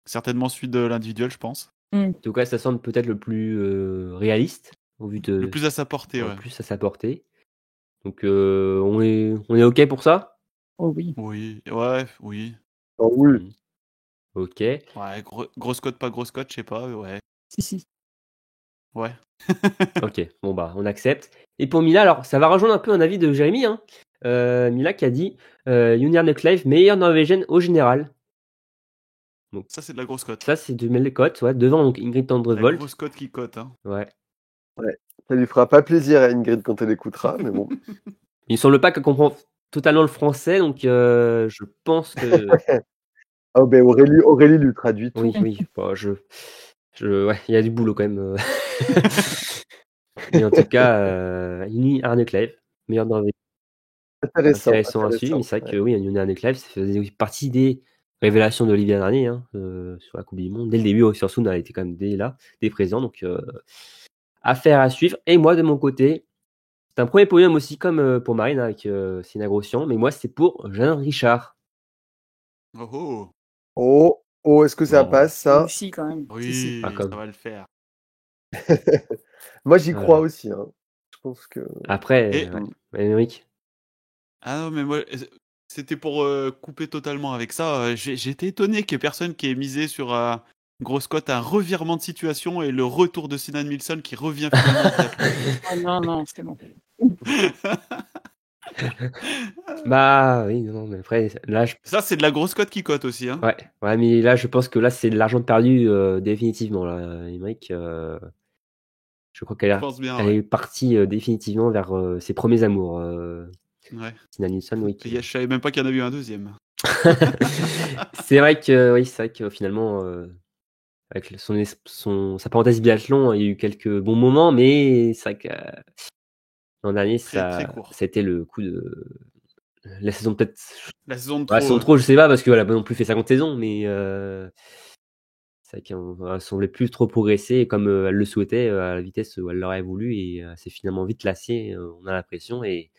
[SPEAKER 5] Certainement celui de l'individuel, je pense.
[SPEAKER 1] En tout cas, ça semble peut-être le plus réaliste au vu
[SPEAKER 5] Le
[SPEAKER 1] de
[SPEAKER 5] plus à sa portée, ouais.
[SPEAKER 1] plus à sa portée. Donc on est OK pour ça?
[SPEAKER 6] Oh oui.
[SPEAKER 5] Oui, ouais, oui.
[SPEAKER 4] Ah oui.
[SPEAKER 1] OK.
[SPEAKER 5] Ouais, grosse cote, pas grosse cote, je sais pas, ouais.
[SPEAKER 6] Si.
[SPEAKER 5] Ouais.
[SPEAKER 1] OK. Bon, bah, on accepte. Et pour Mila, alors, ça va rejoindre un peu un avis de Jérémy. Mila qui a dit Junior Neclive, meilleure norvégienne au général. Donc,
[SPEAKER 5] Ça, c'est de la grosse cote.
[SPEAKER 1] ça, c'est de mêler les cotes, ouais, devant donc, Ingrid
[SPEAKER 5] La
[SPEAKER 1] Tendrevold.
[SPEAKER 5] grosse cote qui cote, hein.
[SPEAKER 1] Ouais.
[SPEAKER 4] Ça lui fera pas plaisir à Ingrid quand elle écoutera, mais bon.
[SPEAKER 1] Il ne semble pas qu'elle comprend totalement le français, donc je pense que.
[SPEAKER 4] Oh ben Aurélie lui traduit tout.
[SPEAKER 1] Oui. Bon, ouais, il y a du boulot quand même. Mais en tout cas, Uni Arneclave, meilleur norvégien. Intéressant à suivre, mais c'est vrai que oui, Uni Arneclave, ça faisait partie des révélations de l'hiver dernier sur la Coupe du Monde. Dès le début, Östersund a été quand même dès présent, donc affaire à suivre. Et moi, de mon côté, c'est un premier podium aussi comme pour Marine avec Sina Grossian, mais moi, c'est pour Jeanne Richard.
[SPEAKER 5] Oh oh.
[SPEAKER 4] Oh, est-ce que ça
[SPEAKER 1] Bon.
[SPEAKER 4] passe, ça?
[SPEAKER 6] Si, quand même.
[SPEAKER 5] Oui,
[SPEAKER 6] Si.
[SPEAKER 1] Ah,
[SPEAKER 5] ça va le faire.
[SPEAKER 4] Moi, j'y
[SPEAKER 1] Voilà.
[SPEAKER 4] crois aussi. Je pense que.
[SPEAKER 1] Après,
[SPEAKER 5] Et-
[SPEAKER 1] Émeric.
[SPEAKER 5] Ah non, mais moi, c'était pour couper totalement avec ça. J'étais étonné qu'il y ait personne qui ait misé sur une grosse cote, un revirement de situation et le retour de Sinan Milson qui revient finalement.
[SPEAKER 6] Oh non, c'est bon.
[SPEAKER 1] Bah oui, non, mais après, là,
[SPEAKER 5] Ça, c'est de la grosse cote qui cote aussi. Hein.
[SPEAKER 1] ouais, mais là, je pense que là, c'est de l'argent perdu définitivement, là, Émeric. Je crois qu'elle
[SPEAKER 5] Je pense bien.
[SPEAKER 1] elle
[SPEAKER 5] Ouais.
[SPEAKER 1] est partie définitivement vers ses premiers amours.
[SPEAKER 5] Ouais.
[SPEAKER 1] Tina Nilsson, oui.
[SPEAKER 5] Je savais même pas qu'il y en avait eu un deuxième.
[SPEAKER 1] C'est vrai que finalement, avec sa parenthèse biathlon, il y a eu quelques bons moments, mais c'est vrai que l'an dernier,
[SPEAKER 5] Très court.
[SPEAKER 1] c'était le coup de la saison peut-être.
[SPEAKER 5] La saison de
[SPEAKER 1] La
[SPEAKER 5] trop.
[SPEAKER 1] saison trop, je sais pas, parce qu'elle a pas non plus fait 50 saisons, mais C'est vrai qu'elle semblait plus trop progresser comme elle le souhaitait à la vitesse où elle l'aurait voulu et elle s'est finalement vite lassée, on a l'impression. Et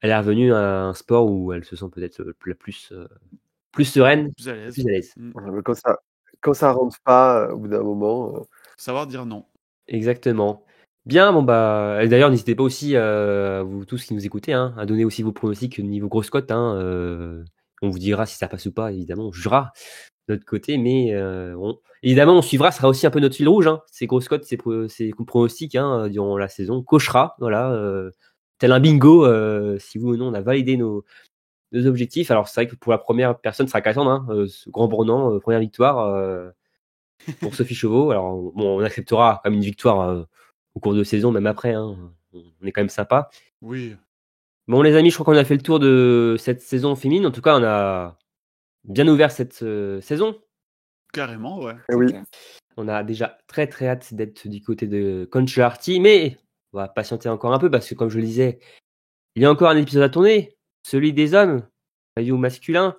[SPEAKER 1] elle est revenue à un sport où elle se sent peut-être plus sereine,
[SPEAKER 5] Plus à l'aise.
[SPEAKER 1] plus à l'aise.
[SPEAKER 4] Ouais, mais quand ça rentre pas, au bout d'un moment,
[SPEAKER 5] Savoir dire non.
[SPEAKER 1] Exactement. Bien, bon bah, et d'ailleurs, n'hésitez pas aussi, vous tous qui nous écoutez, hein, à donner aussi vos pronostics niveau grosse cote. Hein, on vous dira si ça passe ou pas, évidemment, on jugera de notre côté, mais bon. Évidemment, on suivra, ce sera aussi un peu notre fil rouge. Hein, ces grosses cotes, ces pronostics hein, durant la saison. On cochera, voilà, tel un bingo, si vous ou non on a validé nos objectifs. Alors, c'est vrai que pour la première personne, ce sera Cassandre, hein, ce grand Bornand, première victoire pour Sophie Chauveau. Alors, bon, on acceptera comme une victoire au cours de saison, même après. Hein, on est quand même sympa.
[SPEAKER 5] Oui.
[SPEAKER 1] Bon, les amis, je crois qu'on a fait le tour de cette saison féminine. En tout cas, on a bien ouvert cette saison.
[SPEAKER 5] Carrément, ouais.
[SPEAKER 4] eh oui.
[SPEAKER 6] clair.
[SPEAKER 1] On a déjà très très hâte d'être du côté de Conchalarty, mais on va patienter encore un peu parce que, comme je le disais, il y a encore un épisode à tourner, celui des hommes, maillot masculin,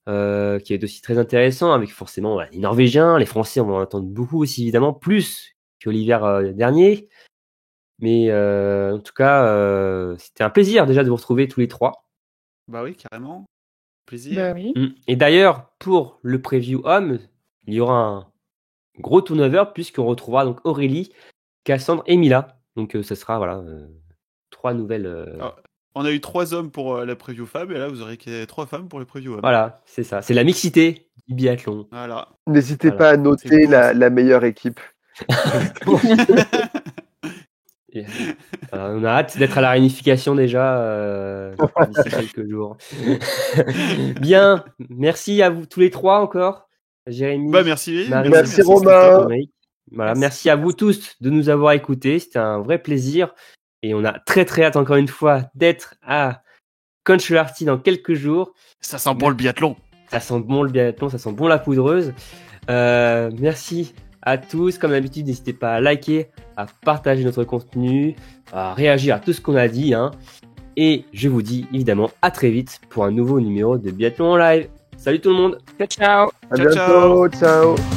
[SPEAKER 1] qui est aussi très intéressant avec forcément les Norvégiens, les Français, on va en entendre beaucoup aussi évidemment, plus que l'hiver dernier. Mais en tout cas, c'était un plaisir déjà de vous retrouver tous les trois.
[SPEAKER 5] Bah oui, carrément. Plaisir.
[SPEAKER 6] Bah oui.
[SPEAKER 1] Et d'ailleurs, pour le preview homme, il y aura un gros turnover puisqu'on retrouvera donc Aurélie, Cassandre et Mila. Donc ça sera voilà 3 nouvelles.
[SPEAKER 5] Ah, on a eu 3 hommes pour la preview fab et là vous aurez 3 femmes pour les preview hommes.
[SPEAKER 1] Voilà, c'est ça. C'est la mixité du biathlon.
[SPEAKER 5] Voilà.
[SPEAKER 4] N'hésitez
[SPEAKER 1] Voilà.
[SPEAKER 4] pas à
[SPEAKER 5] C'est
[SPEAKER 4] noter
[SPEAKER 5] beau, ça.
[SPEAKER 4] la meilleure équipe.
[SPEAKER 1] Et, on a hâte d'être à la réunification déjà d'ici quelques jours. Bien, merci à vous tous les trois encore. Jérémy,
[SPEAKER 5] Bah merci.
[SPEAKER 1] Marie,
[SPEAKER 4] Merci, Romain.
[SPEAKER 1] Christophe, Émeric. Voilà,
[SPEAKER 6] Merci.
[SPEAKER 1] merci à vous tous de nous avoir écoutés. C'était un vrai plaisir. Et on a très très hâte encore une fois d'être à Conchalarty dans quelques jours.
[SPEAKER 5] Ça sent bon le biathlon.
[SPEAKER 1] Ça sent bon le biathlon, ça sent bon la poudreuse. Merci à tous. Comme d'habitude, n'hésitez pas à liker, à partager notre contenu, à réagir à tout ce qu'on a dit. Hein. Et je vous dis évidemment à très vite pour un nouveau numéro de Biathlon en live. Salut tout le monde.
[SPEAKER 6] Ciao, ciao.
[SPEAKER 4] À
[SPEAKER 5] Ciao,
[SPEAKER 4] bientôt. Ciao.